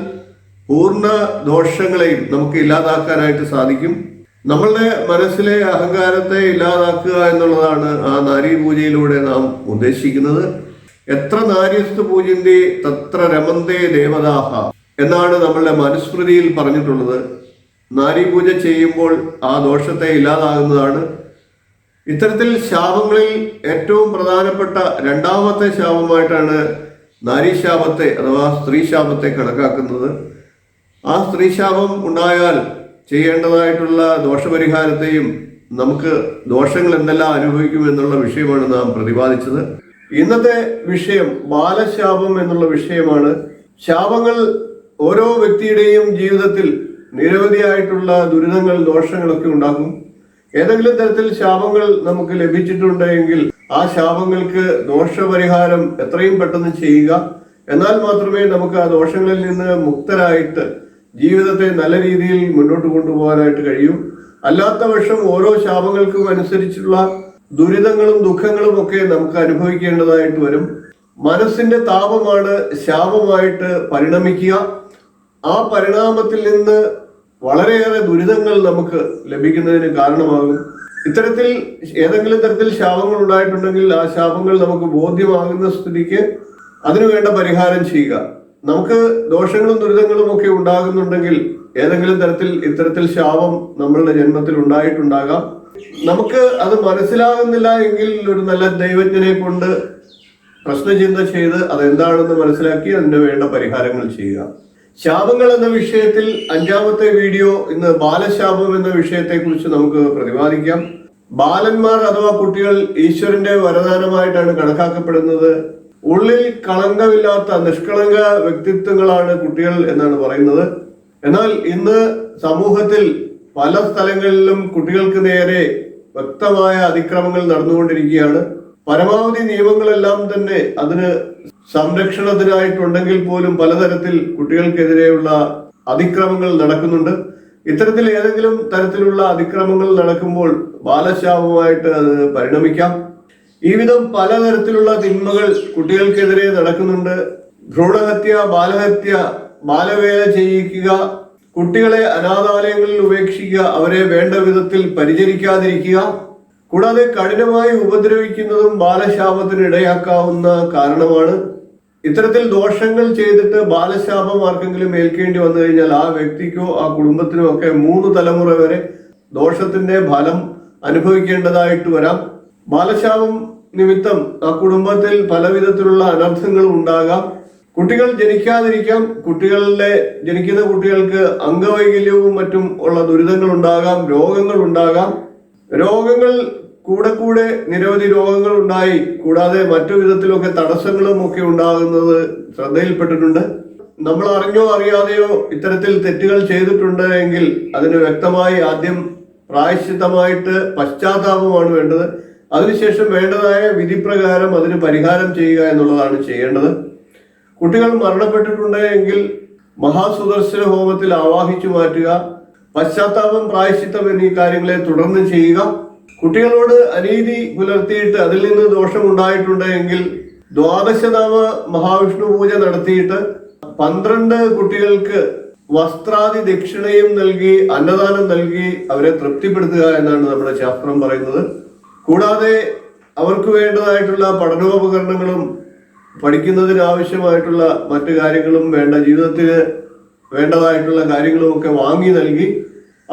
പൂർണ്ണ ദോഷങ്ങളെയും നമുക്ക് ഇല്ലാതാക്കാനായിട്ട് സാധിക്കും. നമ്മളുടെ മനസ്സിലെ അഹങ്കാരത്തെ ഇല്ലാതാക്കുക എന്നുള്ളതാണ് ആ നാരീപൂജയിലൂടെ നാം ഉദ്ദേശിക്കുന്നത്. എത്ര നാര്യസ്തു പൂജിന്തേ തത്ര രമന്തേ ദേവതാഹ എന്നാണ് നമ്മളുടെ മനുസ്മൃതിയിൽ പറഞ്ഞിട്ടുള്ളത്. നാരീപൂജ ചെയ്യുമ്പോൾ ആ ദോഷത്തെ ഇല്ലാതാകുന്നതാണ്. ഇത്തരത്തിൽ ശാപങ്ങളിൽ ഏറ്റവും പ്രധാനപ്പെട്ട രണ്ടാമത്തെ ശാപമായിട്ടാണ് നാരീശാപത്തെ അഥവാ സ്ത്രീശാപത്തെ കണക്കാക്കുന്നത്. ആ സ്ത്രീശാപം ഉണ്ടായാൽ ചെയ്യേണ്ടതായിട്ടുള്ള ദോഷപരിഹാരത്തെയും നമുക്ക് ദോഷങ്ങൾ എന്തെല്ലാം അനുഭവിക്കും എന്നുള്ള വിഷയമാണ് നാം പ്രതിപാദിച്ചത്. ഇന്നത്തെ വിഷയം ബാലശാപം എന്നുള്ള വിഷയമാണ്. ശാപങ്ങൾ ഓരോ വ്യക്തിയുടെയും ജീവിതത്തിൽ നിരവധിയായിട്ടുള്ള ദുരിതങ്ങൾ, ദോഷങ്ങളൊക്കെ ഉണ്ടാക്കും. ഏതെങ്കിലും തരത്തിൽ ശാപങ്ങൾ നമുക്ക് ലഭിച്ചിട്ടുണ്ടെങ്കിൽ ആ ശാപങ്ങൾക്ക് ദോഷപരിഹാരം എത്രയും പെട്ടെന്ന് ചെയ്യുക. എന്നാൽ മാത്രമേ നമുക്ക് ആ ദോഷങ്ങളിൽ നിന്ന് മുക്തരായിട്ട് ജീവിതത്തെ നല്ല രീതിയിൽ മുന്നോട്ട് കൊണ്ടുപോകാനായിട്ട് കഴിയും. അല്ലാത്ത പക്ഷം ഓരോ ശാപങ്ങൾക്കും അനുസരിച്ചുള്ള ദുരിതങ്ങളും ദുഃഖങ്ങളും ഒക്കെ നമുക്ക് അനുഭവിക്കേണ്ടതായിട്ട് വരും. മനസ്സിന്റെ താപമാണ് ശാപമായിട്ട് പരിണമിക്കുക. ആ പരിണാമത്തിൽ നിന്ന് വളരെയേറെ ദുരിതങ്ങൾ നമുക്ക് ലഭിക്കുന്നതിന് കാരണമാകും. ഇത്തരത്തിൽ ഏതെങ്കിലും തരത്തിൽ ശാപങ്ങൾ ഉണ്ടായിട്ടുണ്ടെങ്കിൽ ആ ശാപങ്ങൾ നമുക്ക് ബോധ്യമാകുന്ന സ്ഥിതിക്ക് അതിനുവേണ്ട പരിഹാരം ചെയ്യുക. നമുക്ക് ദോഷങ്ങളും ദുരിതങ്ങളും ഒക്കെ ഉണ്ടാകുന്നുണ്ടെങ്കിൽ ഏതെങ്കിലും തരത്തിൽ ഇത്തരത്തിൽ ശാപം നമ്മളുടെ ജന്മത്തിൽ ഉണ്ടായിട്ടുണ്ടാകാം. നമുക്ക് അത് മനസ്സിലാകുന്നില്ല എങ്കിൽ ഒരു നല്ല ദൈവജ്ഞനെ കൊണ്ട് പ്രശ്നചിന്ത ചെയ്ത് അതെന്താണെന്ന് മനസ്സിലാക്കി അതിന് വേണ്ട പരിഹാരങ്ങൾ ചെയ്യുക. ശാപങ്ങൾ എന്ന വിഷയത്തിൽ 5ാമത്തെ വീഡിയോ ഇന്ന് ബാലശാപം എന്ന വിഷയത്തെ കുറിച്ച് നമുക്ക് പ്രതിപാദിക്കാം. ബാലന്മാർ അഥവാ കുട്ടികൾ ഈശ്വരന്റെ വരദാനമായിട്ടാണ് കണക്കാക്കപ്പെടുന്നത്. ഉള്ളിൽ കളങ്കമില്ലാത്ത നിഷ്കളങ്ക വ്യക്തിത്വങ്ങളാണ് കുട്ടികൾ എന്നാണ് പറയുന്നത്. എന്നാൽ ഇന്ന് സമൂഹത്തിൽ പല സ്ഥലങ്ങളിലും കുട്ടികൾക്ക് നേരെ വ്യക്തമായ അതിക്രമങ്ങൾ നടന്നുകൊണ്ടിരിക്കുകയാണ്. പരമാവധി നിയമങ്ങളെല്ലാം തന്നെ അതിന് സംരക്ഷണത്തിനായിട്ടുണ്ടെങ്കിൽ പോലും പലതരത്തിൽ കുട്ടികൾക്കെതിരെയുള്ള അതിക്രമങ്ങൾ നടക്കുന്നുണ്ട്. ഇത്തരത്തിൽ ഏതെങ്കിലും തരത്തിലുള്ള അതിക്രമങ്ങൾ നടക്കുമ്പോൾ ബാലശാപമായിട്ട് അത് പരിണമിക്കാം. ഈ വിധം പലതരത്തിലുള്ള തിന്മകൾ കുട്ടികൾക്കെതിരെ നടക്കുന്നുണ്ട്. ഭ്രൂണഹത്യ, ബാലഹത്യ, ബാലവേല ചെയ്യിക്കുക, കുട്ടികളെ അനാഥാലയങ്ങളിൽ ഉപേക്ഷിക്കുക, അവരെ വേണ്ട വിധത്തിൽ പരിചരിക്കാതിരിക്കുക, കൂടാതെ കഠിനമായി ഉപദ്രവിക്കുന്നതും ബാലശാപത്തിന് ഇടയാക്കാവുന്ന കാരണമാണ്. ഇത്തരത്തിൽ ദോഷങ്ങൾ ചെയ്തിട്ട് ബാലശാപം ആർക്കെങ്കിലും ഏൽക്കേണ്ടി വന്നു കഴിഞ്ഞാൽ ആ വ്യക്തിക്കോ ആ കുടുംബത്തിനോ ഒക്കെ 3 തലമുറ വരെ ദോഷത്തിന്റെ ഫലം അനുഭവിക്കേണ്ടതായിട്ട് വരാം. ബാലശാപം നിമിത്തം ആ കുടുംബത്തിൽ പല വിധത്തിലുള്ള അനർത്ഥങ്ങളും ഉണ്ടാകാം. കുട്ടികൾ ജനിക്കാതിരിക്കാം. ജനിക്കുന്ന കുട്ടികൾക്ക് അംഗവൈകല്യവും മറ്റും ഉള്ള ദുരിതങ്ങൾ ഉണ്ടാകാം. രോഗങ്ങൾ ഉണ്ടാകാം. രോഗങ്ങൾ കൂടെ നിരവധി രോഗങ്ങൾ ഉണ്ടായി കൂടാതെ മറ്റു വിധത്തിലൊക്കെ തടസ്സങ്ങളും ഒക്കെ ഉണ്ടാകുന്നത് ശ്രദ്ധയിൽപ്പെട്ടിട്ടുണ്ട്. നമ്മൾ അറിഞ്ഞോ അറിയാതെയോ ഇത്തരത്തിൽ തെറ്റുകൾ ചെയ്തിട്ടുണ്ട് എങ്കിൽ അതിന് വ്യക്തമായി ആദ്യം പ്രായശ്ചിത്തമായിട്ട് പശ്ചാത്താപമാണ് വേണ്ടത്. അതിനുശേഷം വേണ്ടതായ വിധിപ്രകാരം അതിന് പരിഹാരം ചെയ്യുക എന്നുള്ളതാണ് ചെയ്യേണ്ടത്. കുട്ടികൾ മരണപ്പെട്ടിട്ടുണ്ട് എങ്കിൽ മഹാസുദർശന ഹോമത്തിൽ ആവാഹിച്ചു മാറ്റുക, പശ്ചാത്താപം, പ്രായശ്ചിത്തം എന്നീ കാര്യങ്ങളെ തുടർന്ന് ചെയ്യുക. കുട്ടികളോട് അനീതി പുലർത്തിയിട്ട് അതിൽ നിന്ന് ദോഷമുണ്ടായിട്ടുണ്ട് എങ്കിൽ 12 നാമ മഹാവിഷ്ണു പൂജ നടത്തിയിട്ട് 12 കുട്ടികൾക്ക് വസ്ത്രാദി ദക്ഷിണയും നൽകി അന്നദാനം നൽകി അവരെ തൃപ്തിപ്പെടുത്തുക എന്നാണ് നമ്മുടെ ശാസ്ത്രം പറയുന്നത്. കൂടാതെ അവർക്ക് വേണ്ടതായിട്ടുള്ള പഠനോപകരണങ്ങളും പഠിക്കുന്നതിന് ആവശ്യമായിട്ടുള്ള മറ്റു കാര്യങ്ങളും ജീവിതത്തിന് വേണ്ടതായിട്ടുള്ള കാര്യങ്ങളും ഒക്കെ വാങ്ങി നൽകി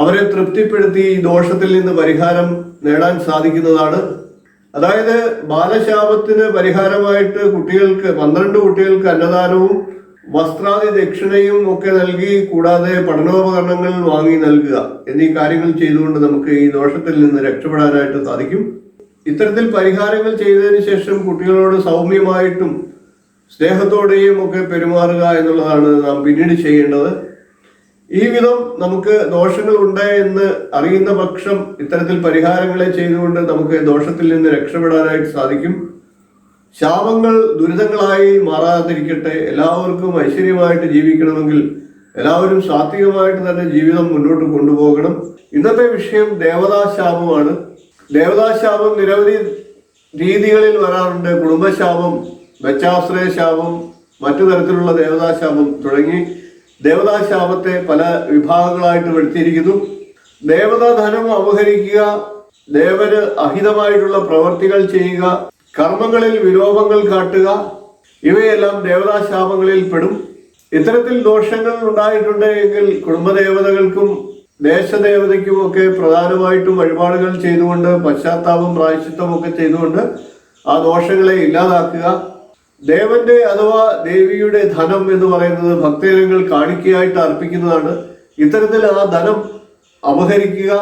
അവരെ തൃപ്തിപ്പെടുത്തി ഈ ദോഷത്തിൽ നിന്ന് പരിഹാരം നേടാൻ സാധിക്കുന്നതാണ്. അതായത് ബാലശാപത്തിന് പരിഹാരമായിട്ട് 12 കുട്ടികൾക്ക് അന്നദാനവും വസ്ത്രാദി ദക്ഷിണയും ഒക്കെ നൽകി കൂടാതെ പഠനോപകരണങ്ങൾ വാങ്ങി നൽകുക എന്നീ കാര്യങ്ങൾ ചെയ്തുകൊണ്ട് നമുക്ക് ഈ ദോഷത്തിൽ നിന്ന് രക്ഷപ്പെടാനായിട്ട് സാധിക്കും. ഇത്തരത്തിൽ പരിഹാരങ്ങൾ ചെയ്തതിന് ശേഷം കുട്ടികളോട് സൗമ്യമായിട്ടും സ്നേഹത്തോടെയും ഒക്കെ പെരുമാറുക എന്നുള്ളതാണ് നാം പിന്നീട് ചെയ്യേണ്ടത്. ഈ വിധം നമുക്ക് ദോഷങ്ങൾ ഉണ്ട് എന്ന് അറിയുന്ന പക്ഷം ഇത്തരത്തിൽ പരിഹാരങ്ങളെ ചെയ്തുകൊണ്ട് നമുക്ക് ദോഷത്തിൽ നിന്ന് രക്ഷപ്പെടാനായിട്ട് സാധിക്കും. ശാപങ്ങൾ ദുരിതങ്ങളായി മാറാതിരിക്കട്ടെ. എല്ലാവർക്കും ഐശ്വര്യമായിട്ട് ജീവിക്കണമെങ്കിൽ എല്ലാവരും സാത്വികമായിട്ട് തന്നെ ജീവിതം മുന്നോട്ട് കൊണ്ടുപോകണം. ഇന്നത്തെ വിഷയം ദേവതാശാപമാണ്. ദേവതാശാപം നിരവധി രീതികളിൽ വരാറുണ്ട്. കുടുംബശാപം, വെച്ചാശ്രയ ശാപം, മറ്റു തരത്തിലുള്ള ദേവതാശാപം തുടങ്ങി ദേവതാശാപത്തെ പല വിഭാഗങ്ങളായിട്ട് വരുത്തിയിരിക്കുന്നു. ദേവതാധനം അപഹരിക്കുക, ദേവന് അഹിതമായിട്ടുള്ള പ്രവർത്തികൾ ചെയ്യുക, കർമ്മങ്ങളിൽ വിലോപങ്ങൾ കാട്ടുക, ഇവയെല്ലാം ദേവതാശാപങ്ങളിൽ പെടും. ഇത്തരത്തിൽ ദോഷങ്ങൾ ഉണ്ടായിട്ടുണ്ട് എങ്കിൽ കുടുംബദേവതകൾക്കും ദേശദേവതയ്ക്കും ഒക്കെ പ്രധാനമായിട്ടും വഴിപാടുകൾ ചെയ്തുകൊണ്ട് പശ്ചാത്താപം, പ്രായശ്ചിത്തം ഒക്കെ ചെയ്തുകൊണ്ട് ആ ദോഷങ്ങളെ ഇല്ലാതാക്കുക. ദേവന്റെ അഥവാ ദേവിയുടെ ധനം എന്ന് പറയുന്നത് ഭക്തജനങ്ങൾ കാണിക്കയായിട്ട് അർപ്പിക്കുന്നതാണ്. ഇത്തരത്തിൽ ആ ധനം അപഹരിക്കുക,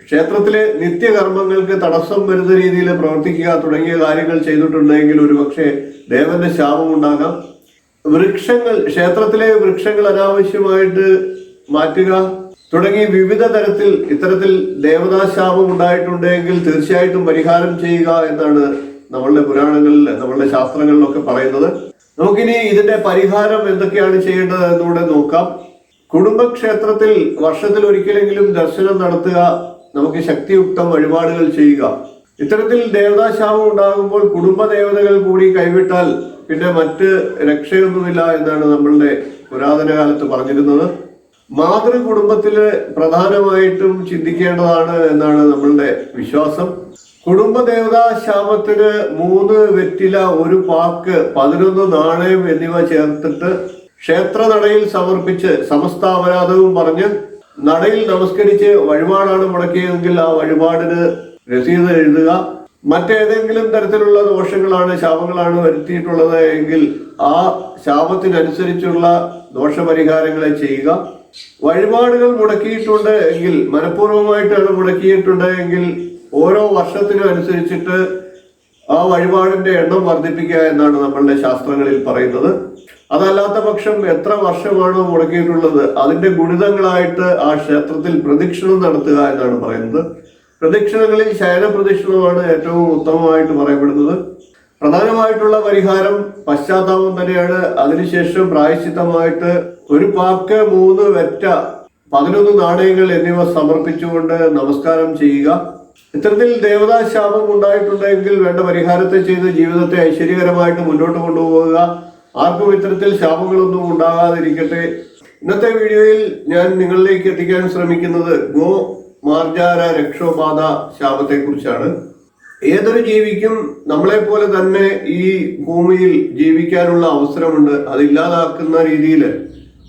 ക്ഷേത്രത്തിലെ നിത്യകർമ്മങ്ങൾക്ക് തടസ്സം വരുന്ന രീതിയിൽ പ്രവർത്തിക്കുക തുടങ്ങിയ കാര്യങ്ങൾ ചെയ്തിട്ടുണ്ടെങ്കിൽ ഒരുപക്ഷെ ദേവന്റെ ശാപം ഉണ്ടാകാം. ക്ഷേത്രത്തിലെ വൃക്ഷങ്ങൾ അനാവശ്യമായിട്ട് മാറ്റുക തുടങ്ങി വിവിധ തരത്തിൽ ഇത്തരത്തിൽ ദേവതാശാപം ഉണ്ടായിട്ടുണ്ടെങ്കിൽ തീർച്ചയായിട്ടും പരിഹാരം ചെയ്യുക എന്നാണ് നമ്മളുടെ പുരാണങ്ങളിൽ, നമ്മളുടെ ശാസ്ത്രങ്ങളിലൊക്കെ പറയുന്നത്. നമുക്കിനി ഇതിന്റെ പരിഹാരം എന്തൊക്കെയാണ് ചെയ്യേണ്ടത് എന്നുകൂടെ നോക്കാം. കുടുംബക്ഷേത്രത്തിൽ വർഷത്തിൽ ഒരിക്കലെങ്കിലും ദർശനം നടത്തുക, നമുക്ക് ശക്തിയുക്തം വഴിപാടുകൾ ചെയ്യുക. ഇത്തരത്തിൽ ദേവതാശാപം ഉണ്ടാകുമ്പോൾ കുടുംബദേവതകൾ കൂടി കൈവിട്ടാൽ പിന്നെ മറ്റ് രക്ഷയൊന്നുമില്ല എന്നാണ് നമ്മളുടെ പുരാതന കാലത്ത് പറഞ്ഞിരുന്നത്. മാതൃകുടുംബത്തില് പ്രധാനമായിട്ടും ചിന്തിക്കേണ്ടതാണ് എന്നാണ് നമ്മളുടെ വിശ്വാസം. കുടുംബദേവതാശാപത്തിന് 3 വെറ്റില, 1 പാക്ക്, 11 നാണയം എന്നിവ ചേർത്തിട്ട് ക്ഷേത്രനടയിൽ സമർപ്പിച്ച് സമസ്ത അപരാധവും പറഞ്ഞ് നടയിൽ നമസ്കരിച്ച് വഴിപാടാണ് മുടക്കിയതെങ്കിൽ ആ വഴിപാടിന് രസീത് എഴുതുക. മറ്റേതെങ്കിലും തരത്തിലുള്ള ദോഷങ്ങളാണ്, ശാപങ്ങളാണ് വരുത്തിയിട്ടുള്ളത് എങ്കിൽ ആ ശാപത്തിനനുസരിച്ചുള്ള ദോഷപരിഹാരങ്ങളെ ചെയ്യുക. വഴിപാടുകൾ മുടക്കിയിട്ടുണ്ട് എങ്കിൽ, മനഃപൂർവ്വമായിട്ടാണ് മുടക്കിയിട്ടുണ്ട് എങ്കിൽ ഓരോ വർഷത്തിനും അനുസരിച്ചിട്ട് ആ വഴിപാടിന്റെ എണ്ണം വർദ്ധിപ്പിക്കുക എന്നാണ് നമ്മളുടെ ശാസ്ത്രങ്ങളിൽ പറയുന്നത്. അതല്ലാത്ത പക്ഷം എത്ര വർഷമാണോ മുടക്കിയിട്ടുള്ളത് അതിന്റെ ഗുണിതങ്ങളായിട്ട് ആ ക്ഷേത്രത്തിൽ പ്രദക്ഷിണം നടത്തുക എന്നാണ് പറയുന്നത്. പ്രദക്ഷിണങ്ങളിൽ ശയന പ്രദക്ഷിണമാണ് ഏറ്റവും ഉത്തമമായിട്ട് പറയപ്പെടുന്നത്. പ്രധാനമായിട്ടുള്ള പരിഹാരം പശ്ചാത്താപം തന്നെയാണ്. അതിനുശേഷം പ്രായശ്ചിത്തമായിട്ട് ഒരു പാക്ക് 3 വെറ്റ 11 നാണയങ്ങൾ എന്നിവ സമർപ്പിച്ചുകൊണ്ട് നമസ്കാരം ചെയ്യുക. ഇത്തരത്തിൽ ദേവതാശാപം ഉണ്ടായിട്ടുണ്ടെങ്കിൽ വേണ്ട പരിഹാരത്തെ ചെയ്ത് ജീവിതത്തെ ഐശ്വര്യകരമായിട്ട് മുന്നോട്ട് കൊണ്ടുപോവുക. ആർക്കും ഇത്തരത്തിൽ ശാപങ്ങളൊന്നും ഉണ്ടാകാതിരിക്കട്ടെ. ഇന്നത്തെ വീഡിയോയിൽ ഞാൻ നിങ്ങളിലേക്ക് എത്തിക്കാൻ ശ്രമിക്കുന്നത് ഗോ മാർജാര രക്ഷോബാധ ശാപത്തെ കുറിച്ചാണ്. ഏതൊരു ജീവിക്കും നമ്മളെ പോലെ തന്നെ ഈ ഭൂമിയിൽ ജീവിക്കാനുള്ള അവസരമുണ്ട്. അതില്ലാതാക്കുന്ന രീതിയിൽ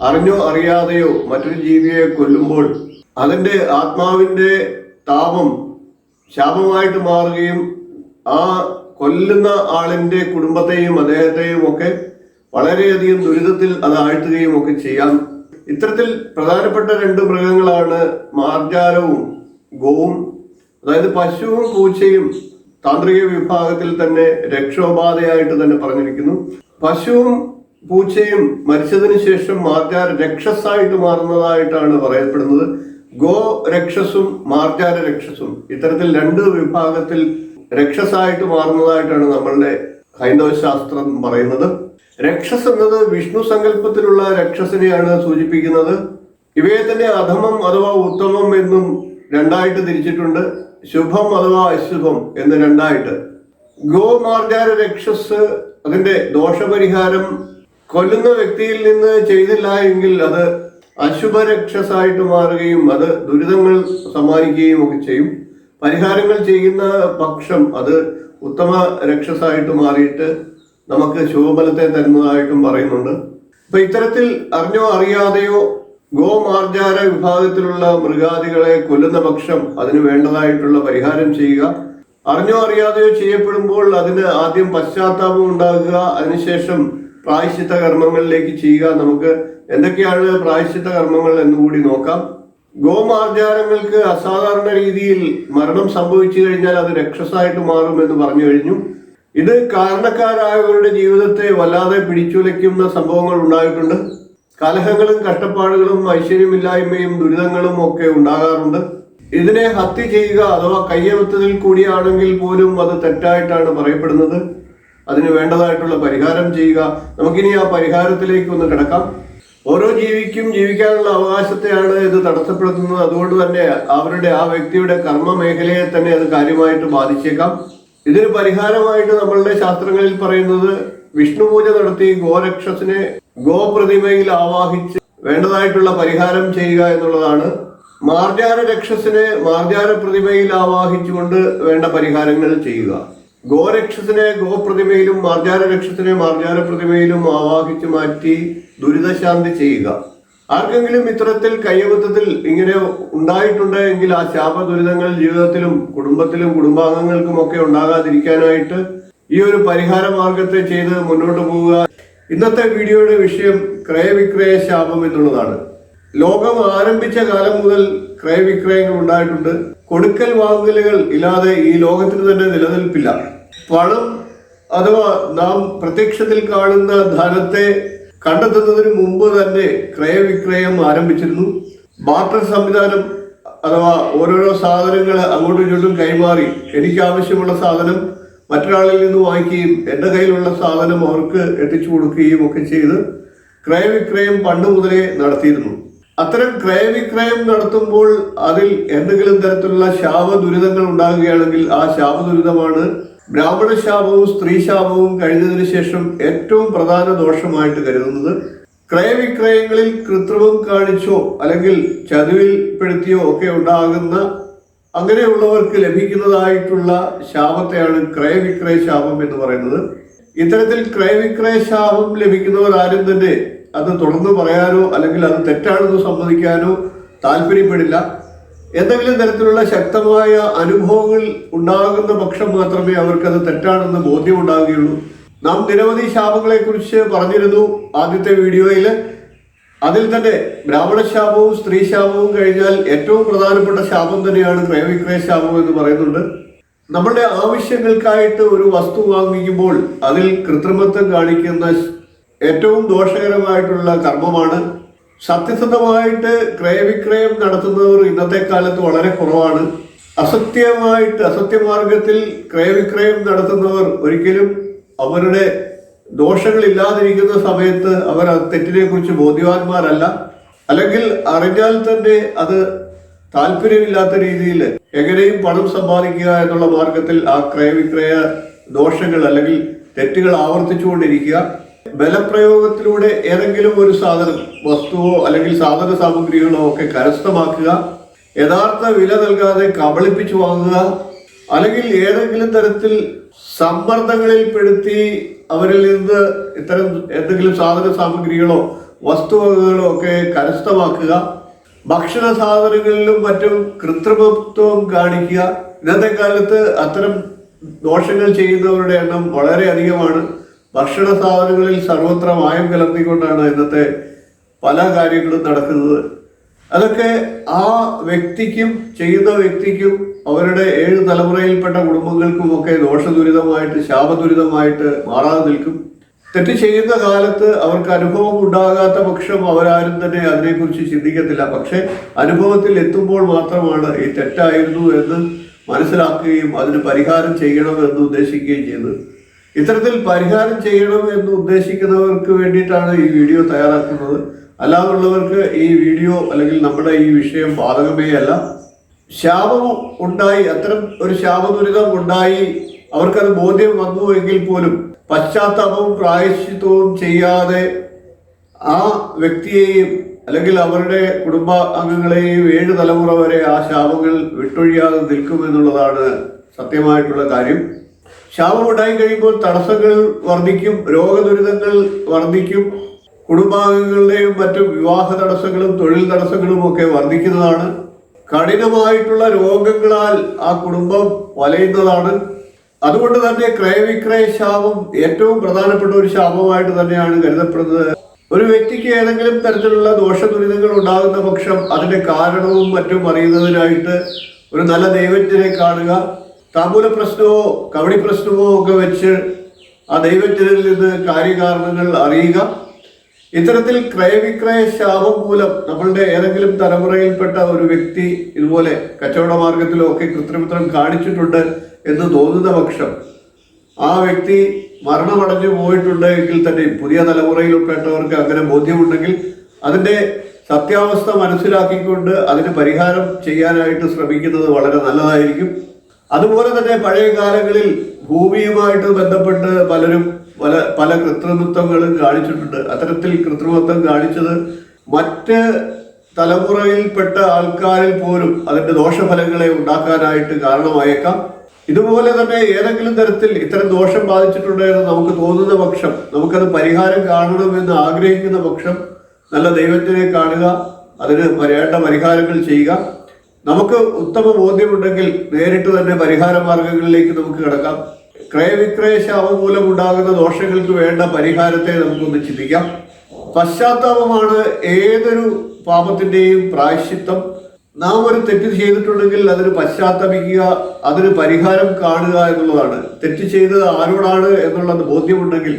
അറിഞ്ഞോ അറിയാതെയോ മറ്റൊരു ജീവിയെ കൊല്ലുമ്പോൾ അതിന്റെ ആത്മാവിന്റെ താപം ശാപമായിട്ട് മാറുകയും ആ കൊല്ലുന്ന ആളിന്റെ കുടുംബത്തെയും അദ്ദേഹത്തെയും ഒക്കെ വളരെയധികം ദുരിതത്തിൽ അത് ആഴ്ത്തുകയും ഒക്കെ ചെയ്യാം. ഇത്തരത്തിൽ പ്രധാനപ്പെട്ട 2 മൃഗങ്ങളാണ് മാർജാരവും ഗോവും. അതായത് പശുവും പൂച്ചയും താന്ത്രിക വിഭാഗത്തിൽ തന്നെ രക്ഷോബാധയായിട്ട് തന്നെ പറഞ്ഞിരിക്കുന്നു. പശുവും പൂച്ചയും മരിച്ചതിന് ശേഷം മാർജാര രക്ഷസായിട്ട് മാറുന്നതായിട്ടാണ് പറയപ്പെടുന്നത്. ഗോ രക്ഷസും മാർജാര രക്ഷസും ഇത്തരത്തിൽ 2 വിഭാഗത്തിൽ രക്ഷസായിട്ട് മാറുന്നതായിട്ടാണ് നമ്മളുടെ ഹൈന്ദവ ശാസ്ത്രം പറയുന്നത്. രക്ഷസ് എന്നത് വിഷ്ണു സങ്കല്പത്തിലുള്ള രക്ഷസിനെയാണ് സൂചിപ്പിക്കുന്നത്. ഇവയെ തന്നെ അധമം അഥവാ ഉത്തമം എന്നും 2ആയിട്ട് തിരിച്ചിട്ടുണ്ട്. ശുഭം അഥവാ അശുഭം എന്ന് 2ആയിട്ട്. ഗോമാർജാര രക്ഷസ് അതിന്റെ ദോഷപരിഹാരം കൊല്ലുന്ന വ്യക്തിയിൽ നിന്ന് ചെയ്തില്ല എങ്കിൽ അത് അശുഭ രക്ഷസായിട്ട് മാറുകയും അത് ദുരിതങ്ങൾ സമ്മാനിക്കുകയും ഒക്കെ ചെയ്യും. പരിഹാരങ്ങൾ ചെയ്യുന്ന പക്ഷം അത് ഉത്തമ രക്ഷസായിട്ട് മാറിയിട്ട് നമുക്ക് ശുഭഫലത്തെ തരുന്നതായിട്ടും പറയുന്നുണ്ട്. അപ്പൊ ഇത്തരത്തിൽ അറിഞ്ഞോ അറിയാതെയോ ഗോമാർജാര വിഭാഗത്തിലുള്ള മൃഗാദികളെ കൊല്ലുന്ന പക്ഷം അതിന് വേണ്ടതായിട്ടുള്ള പരിഹാരം ചെയ്യുക. അറിഞ്ഞോ അറിയാതെയോ ചെയ്യപ്പെടുമ്പോൾ അതിന് ആദ്യം പശ്ചാത്താപം ഉണ്ടാകുക. അതിനുശേഷം പ്രായശ്ചിത്ത കർമ്മങ്ങളിലേക്ക് ചെയ്യുക. നമുക്ക് എന്തൊക്കെയാണ് പ്രായശ്ചിത്ത കർമ്മങ്ങൾ എന്നുകൂടി നോക്കാം. ഗോമാർജാരങ്ങൾക്ക് അസാധാരണ രീതിയിൽ മരണം സംഭവിച്ചു കഴിഞ്ഞാൽ അത് രക്ഷസായിട്ട് മാറും എന്ന് പറഞ്ഞു കഴിഞ്ഞു. ഇത് കാരണക്കാരായവരുടെ ജീവിതത്തെ വല്ലാതെ പിടിച്ചുലയ്ക്കുന്ന സംഭവങ്ങൾ ഉണ്ടായിട്ടുണ്ട്. കലഹങ്ങളും കഷ്ടപ്പാടുകളും ഐശ്വര്യമില്ലായ്മയും ദുരിതങ്ങളും ഒക്കെ ഉണ്ടാകാറുണ്ട്. ഇതിനെ ഹത്യ ചെയ്യുക അഥവാ കയ്യബദ്ധത്തിൽ കൂടിയാണെങ്കിൽ പോലും അത് തെറ്റായിട്ടാണ് പറയപ്പെടുന്നത്. അതിന് വേണ്ടതായിട്ടുള്ള പരിഹാരം ചെയ്യുക. നമുക്കിനി ആ പരിഹാരത്തിലേക്ക് ഒന്ന് കിടക്കാം. ഓരോ ജീവിക്കും ജീവിക്കാനുള്ള അവകാശത്തെയാണ് ഇത് തടസ്സപ്പെടുത്തുന്നത്. അതുകൊണ്ട് തന്നെ അവരുടെ ആ വ്യക്തിയുടെ കർമ്മ മേഖലയെ തന്നെ അത് കാര്യമായിട്ട് ബാധിച്ചേക്കാം. ഇതിന് പരിഹാരമായിട്ട് നമ്മളുടെ ശാസ്ത്രങ്ങളിൽ പറയുന്നത് വിഷ്ണു പൂജ നടത്തി ഗോരക്ഷസിനെ ഗോപ്രതിമയിൽ ആവാഹിച്ച് വേണ്ടതായിട്ടുള്ള പരിഹാരം ചെയ്യുക എന്നുള്ളതാണ്. മാർജാര രക്ഷസിനെ മാർജാര പ്രതിമയിൽ ആവാഹിച്ചുകൊണ്ട് വേണ്ട പരിഹാരങ്ങൾ ചെയ്യുക. ഗോരക്ഷസിനെ ഗോപ്രതിമയിലും മാർജാര രക്ഷസിനെ മാർജാര പ്രതിമയിലും ആവാഹിച്ച് മാറ്റി ദുരിതശാന്തി ചെയ്യുക. ആർക്കെങ്കിലും ഇത്തരത്തിൽ കയ്യബദ്ധത്തിൽ ഇങ്ങനെ ഉണ്ടായിട്ടുണ്ട് എങ്കിൽ ആ ശാപ ദുരിതങ്ങൾ ജീവിതത്തിലും കുടുംബത്തിലും കുടുംബാംഗങ്ങൾക്കും ഒക്കെ ഉണ്ടാകാതിരിക്കാനായിട്ട് ഈ ഒരു പരിഹാര മാർഗത്തെ ചെയ്ത് മുന്നോട്ട് പോവുക. ഇന്നത്തെ വീഡിയോയുടെ വിഷയം ക്രയവിക്രയ ശാപം എന്നുള്ളതാണ്. ലോകം ആരംഭിച്ച കാലം മുതൽ ക്രയവിക്രയങ്ങൾ ഉണ്ടായിട്ടുണ്ട്. കൊടുക്കൽ വാങ്ങലുകൾ ഇല്ലാതെ ഈ ലോകത്തിന് തന്നെ നിലനിൽപ്പില്ല. പണം അഥവാ നാം പ്രത്യക്ഷത്തിൽ കാണുന്ന ധനത്തെ കണ്ടെത്തുന്നതിന് മുമ്പ് തന്നെ ക്രയവിക്രയം ആരംഭിച്ചിരുന്നു. ബാർട്ടർ സംവിധാനം അഥവാ ഓരോരോ സാധനങ്ങൾ അങ്ങോട്ടും ഇങ്ങോട്ടും കൈമാറി എനിക്ക് ആവശ്യമുള്ള സാധനം മറ്റൊരാളിൽ നിന്ന് വാങ്ങിക്കുകയും എൻ്റെ കയ്യിലുള്ള സാധനം അവർക്ക് എത്തിച്ചു കൊടുക്കുകയും ഒക്കെ ചെയ്ത് ക്രയവിക്രയം പണ്ട് മുതലേ നടത്തിയിരുന്നു. അത്തരം ക്രയവിക്രയം നടത്തുമ്പോൾ അതിൽ എന്തെങ്കിലും തരത്തിലുള്ള ശാപ ദുരിതങ്ങൾ ഉണ്ടാകുകയാണെങ്കിൽ ആ ശാപ ദുരിതമാണ് ബ്രാഹ്മണ ശാപവും സ്ത്രീ ശാപവും കഴിഞ്ഞതിന് ശേഷം ഏറ്റവും പ്രധാന ദോഷമായിട്ട് കരുതുന്നത്. ക്രയവിക്രയങ്ങളിൽ കൃത്രിമം കാണിച്ചോ അല്ലെങ്കിൽ ചതിവിൽപ്പെടുത്തിയോ ഒക്കെ ഉണ്ടാകുന്ന അങ്ങനെയുള്ളവർക്ക് ലഭിക്കുന്നതായിട്ടുള്ള ശാപത്തെയാണ് ക്രയവിക്രയ ശാപം എന്ന് പറയുന്നത്. ഇത്തരത്തിൽ ക്രയവിക്രയ ശാപം ലഭിക്കുന്നവർ ആരും തന്നെ അത് തുടർന്ന് പറയാനോ അല്ലെങ്കിൽ അത് തെറ്റാണെന്ന് സമ്മതിക്കാനോ താല്പര്യപ്പെടില്ല. എന്തെങ്കിലും തരത്തിലുള്ള ശക്തമായ അനുഭവങ്ങൾ ഉണ്ടാകുന്ന പക്ഷം മാത്രമേ അവർക്കത് തെറ്റാണെന്ന് ബോധ്യമുണ്ടാകുകയുള്ളൂ. നാം നിരവധി ശാപങ്ങളെ കുറിച്ച് പറഞ്ഞിരുന്നു ആദ്യത്തെ വീഡിയോയിൽ. അതിൽ തന്നെ ബ്രാഹ്മണ ശാപവും സ്ത്രീ ശാപവും കഴിഞ്ഞാൽ ഏറ്റവും പ്രധാനപ്പെട്ട ശാപം തന്നെയാണ് ക്രയവിക്രയ ശാപം എന്ന് പറയുന്നുണ്ട്. നമ്മളുടെ ആവശ്യങ്ങൾക്കായിട്ട് ഒരു വസ്തു വാങ്ങിക്കുമ്പോൾ അതിൽ കൃത്രിമത്വം കാണിക്കുന്ന ഏറ്റവും ദോഷകരമായിട്ടുള്ള കർമ്മമാണ്. സത്യസന്ധമായിട്ട് ക്രയവിക്രയം നടത്തുന്നവർ ഇന്നത്തെ കാലത്ത് വളരെ കുറവാണ്. അസത്യമാർഗത്തിൽ ക്രയവിക്രയം നടത്തുന്നവർ ഒരിക്കലും അവരുടെ ദോഷങ്ങളില്ലാതിരിക്കുന്ന സമയത്ത് അവർ തെറ്റിനെ കുറിച്ച് ബോധ്യവാന്മാരല്ല. അല്ലെങ്കിൽ അറിഞ്ഞാൽ തന്നെ അത് താല്പര്യമില്ലാത്ത രീതിയിൽ എങ്ങനെയും പണം സമ്പാദിക്കുക എന്നുള്ള മാർഗത്തിൽ ആ ക്രയവിക്രയ ദോഷങ്ങൾ അല്ലെങ്കിൽ തെറ്റുകൾ ആവർത്തിച്ചുകൊണ്ടിരിക്കുക. ബലപ്രയോഗത്തിലൂടെ ഏതെങ്കിലും ഒരു സാധനം, വസ്തുവോ അല്ലെങ്കിൽ സാധന സാമഗ്രികളോ ഒക്കെ കരസ്ഥമാക്കുക, യഥാർത്ഥ വില നൽകാതെ കബളിപ്പിച്ചു വാങ്ങുക, അല്ലെങ്കിൽ ഏതെങ്കിലും തരത്തിൽ സമ്മർദ്ദങ്ങളിൽപ്പെടുത്തി അവരിൽ നിന്ന് ഇത്തരം എന്തെങ്കിലും സാധന സാമഗ്രികളോ വസ്തുവകകളോ ഒക്കെ കരസ്ഥമാക്കുക, ഭക്ഷണ സാധനങ്ങളിലും മറ്റും കൃത്രിമത്വം കാണിക്കുക. ഇന്നത്തെ കാലത്ത് അത്തരം ദോഷങ്ങൾ ചെയ്യുന്നവരുടെ എണ്ണം വളരെ അധികമാണ്. ഭക്ഷണ സാധനങ്ങളിൽ സർവത്ര മായം കലർത്തിക്കൊണ്ടാണ് ഇന്നത്തെ പല കാര്യങ്ങളും നടക്കുന്നത്. അതൊക്കെ ആ വ്യക്തിക്കും ചെയ്യുന്ന വ്യക്തിക്കും അവരുടെ 7 തലമുറയിൽപ്പെട്ട കുടുംബങ്ങൾക്കുമൊക്കെ ദോഷദുരിതമായിട്ട് ശാപദുരിതമായിട്ട് മാറാതെ നിൽക്കും. തെറ്റ് ചെയ്യുന്ന കാലത്ത് അവർക്ക് അനുഭവം ഉണ്ടാകാത്ത പക്ഷം അവരാരും തന്നെ അതിനെക്കുറിച്ച് ചിന്തിക്കത്തില്ല. പക്ഷെ അനുഭവത്തിൽ എത്തുമ്പോൾ മാത്രമാണ് ഈ തെറ്റായിരുന്നു എന്ന് മനസ്സിലാക്കുകയും അതിന് പരിഹാരം ചെയ്യണമെന്ന് ഉദ്ദേശിക്കുകയും ചെയ്തത്. ഇത്തരത്തിൽ പരിഹാരം ചെയ്യണം എന്ന് ഉദ്ദേശിക്കുന്നവർക്ക് വേണ്ടിയിട്ടാണ് ഈ വീഡിയോ തയ്യാറാക്കുന്നത്. അല്ലാതുള്ളവർക്ക് ഈ വീഡിയോ അല്ലെങ്കിൽ നമ്മുടെ ഈ വിഷയം ബാധകമേ അല്ല. ശാപം ഉണ്ടായി, അത്തരം ഒരു ശാപദുരിതം ഉണ്ടായി അവർക്കത് ബോധ്യം വന്നു എങ്കിൽ പോലും പശ്ചാത്താപവും പ്രായശ്ചിത്വവും ചെയ്യാതെ ആ വ്യക്തിയെയും അല്ലെങ്കിൽ അവരുടെ കുടുംബ അംഗങ്ങളെയും 7 തലമുറ വരെ ആ ശാപങ്ങൾ വിട്ടൊഴിയാതെ നിൽക്കുമെന്നുള്ളതാണ് സത്യമായിട്ടുള്ള കാര്യം. ശാപം ഉണ്ടായി കഴിയുമ്പോൾ തടസ്സങ്ങൾ വർദ്ധിക്കും, രോഗദുരിതങ്ങൾ വർദ്ധിക്കും, കുടുംബാംഗങ്ങളുടെയും മറ്റും വിവാഹ തടസ്സങ്ങളും തൊഴിൽ തടസ്സങ്ങളും ഒക്കെ വർദ്ധിക്കുന്നതാണ്. കഠിനമായിട്ടുള്ള രോഗങ്ങളാൽ ആ കുടുംബം വലയുന്നതാണ്. അതുകൊണ്ട് തന്നെ ക്രയവിക്രയ ശാപം ഏറ്റവും പ്രധാനപ്പെട്ട ഒരു ശാപമായിട്ട് തന്നെയാണ് കരുതപ്പെടുന്നത്. ഒരു വ്യക്തിക്ക് ഏതെങ്കിലും തരത്തിലുള്ള ദോഷദുരിതങ്ങൾ ഉണ്ടാകുന്ന പക്ഷം അതിന്റെ കാരണവും മറ്റും അറിയുന്നതിനായിട്ട് ഒരു നല്ല ദൈവജ്ഞനെ കാണുക, താമ്പൂല പ്രശ്നമോ കവടി പ്രശ്നമോ ഒക്കെ വെച്ച് ആ ദൈവജ്ഞനിൽ നിന്ന് കാര്യകാരണങ്ങൾ അറിയുക. ഇത്തരത്തിൽ ക്രയവിക്രയ ശാപം മൂലം നമ്മളുടെ ഏതെങ്കിലും തലമുറയിൽപ്പെട്ട ഒരു വ്യക്തി ഇതുപോലെ കച്ചവട മാർഗത്തിലോ ഒക്കെ കൃത്രിമത്വം കാണിച്ചിട്ടുണ്ട് എന്ന് തോന്നുന്ന പക്ഷം ആ വ്യക്തി മരണമടഞ്ഞു പോയിട്ടുണ്ട് എങ്കിൽ തന്നെ പുതിയ തലമുറയിൽപ്പെട്ടവർക്ക് അങ്ങനെ ബോധ്യമുണ്ടെങ്കിൽ അതിൻ്റെ സത്യാവസ്ഥ മനസ്സിലാക്കിക്കൊണ്ട് അതിന് പരിഹാരം ചെയ്യാനായിട്ട് ശ്രമിക്കുന്നത് വളരെ നല്ലതായിരിക്കും. അതുപോലെ തന്നെ പഴയ കാലങ്ങളിൽ ഭൂമിയുമായിട്ട് ബന്ധപ്പെട്ട് പലരും പല കൃത്രിമത്വങ്ങളും കാണിച്ചിട്ടുണ്ട്. അത്തരത്തിൽ കൃത്രിമത്വം കാണിച്ചത് മറ്റ് തലമുറയിൽപ്പെട്ട ആൾക്കാരിൽ പോലും അതിന്റെ ദോഷഫലങ്ങളെ ഉണ്ടാക്കാനായിട്ട് കാരണമായേക്കാം. ഇതുപോലെ തന്നെ ഏതെങ്കിലും തരത്തിൽ ഇത്തരം ദോഷം ബാധിച്ചിട്ടുണ്ട് എന്ന് നമുക്ക് തോന്നുന്ന പക്ഷം, നമുക്കത് പരിഹാരം കാണണമെന്ന് ആഗ്രഹിക്കുന്ന പക്ഷം നല്ല ദൈവത്തിനെ കാണുക, അതിന് വേണ്ട പരിഹാരങ്ങൾ ചെയ്യുക. നമുക്ക് ഉത്തമ ബോധ്യമുണ്ടെങ്കിൽ നേരിട്ട് തന്നെ പരിഹാര മാർഗങ്ങളിലേക്ക് നമുക്ക് കിടക്കാം. ക്രയവിക്രയ ശാപം മൂലം ഉണ്ടാകുന്ന ദോഷങ്ങൾക്ക് വേണ്ട പരിഹാരത്തെ നമുക്കൊന്ന് ചിന്തിക്കാം. പശ്ചാത്താപമാണ് ഏതൊരു പാപത്തിന്റെയും പ്രായശ്ചിത്തം. നാം ഒരു തെറ്റ് ചെയ്തിട്ടുണ്ടെങ്കിൽ അതിന് പശ്ചാത്തപിക്കുക, അതിന് പരിഹാരം കാണുക എന്നുള്ളതാണ്. തെറ്റ് ചെയ്തത് ആരോടാണ് എന്നുള്ളത് ബോധ്യമുണ്ടെങ്കിൽ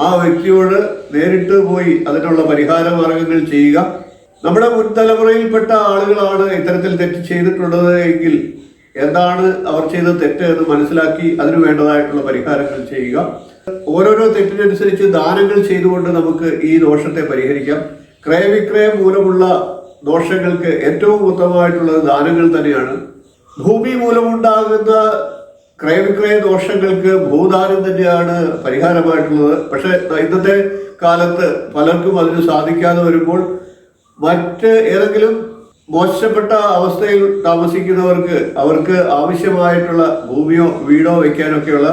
ആ വ്യക്തിയോട് നേരിട്ട് പോയി അതിനുള്ള പരിഹാര മാർഗങ്ങൾ ചെയ്യുക. നമ്മുടെ മുൻ തലമുറയിൽപ്പെട്ട ആളുകളാണ് ഇത്തരത്തിൽ തെറ്റ് ചെയ്തിട്ടുള്ളത് എങ്കിൽ എന്താണ് അവർ ചെയ്ത തെറ്റ് എന്ന് മനസ്സിലാക്കി അതിന് വേണ്ടതായിട്ടുള്ള പരിഹാരങ്ങൾ ചെയ്യുക. ഓരോരോ തെറ്റിനനുസരിച്ച് ദാനങ്ങൾ ചെയ്തുകൊണ്ട് നമുക്ക് ഈ ദോഷത്തെ പരിഹരിക്കാം. ക്രയവിക്രയം മൂലമുള്ള ദോഷങ്ങൾക്ക് ഏറ്റവും ഉത്തമമായിട്ടുള്ളത് ദാനങ്ങൾ തന്നെയാണ്. ഭൂമി മൂലമുണ്ടാകുന്ന ക്രയവിക്രയ ദോഷങ്ങൾക്ക് ഭൂദാനം തന്നെയാണ് പരിഹാരമായിട്ടുള്ളത്. പക്ഷെ ഇന്നത്തെ കാലത്ത് പലർക്കും അതിന് സാധിക്കാതെ വരുമ്പോൾ മറ്റ് ഏതെങ്കിലും മോശപ്പെട്ട അവസ്ഥയിൽ താമസിക്കുന്നവർക്ക് അവർക്ക് ആവശ്യമായിട്ടുള്ള ഭൂമിയോ വീടോ വയ്ക്കാനൊക്കെയുള്ള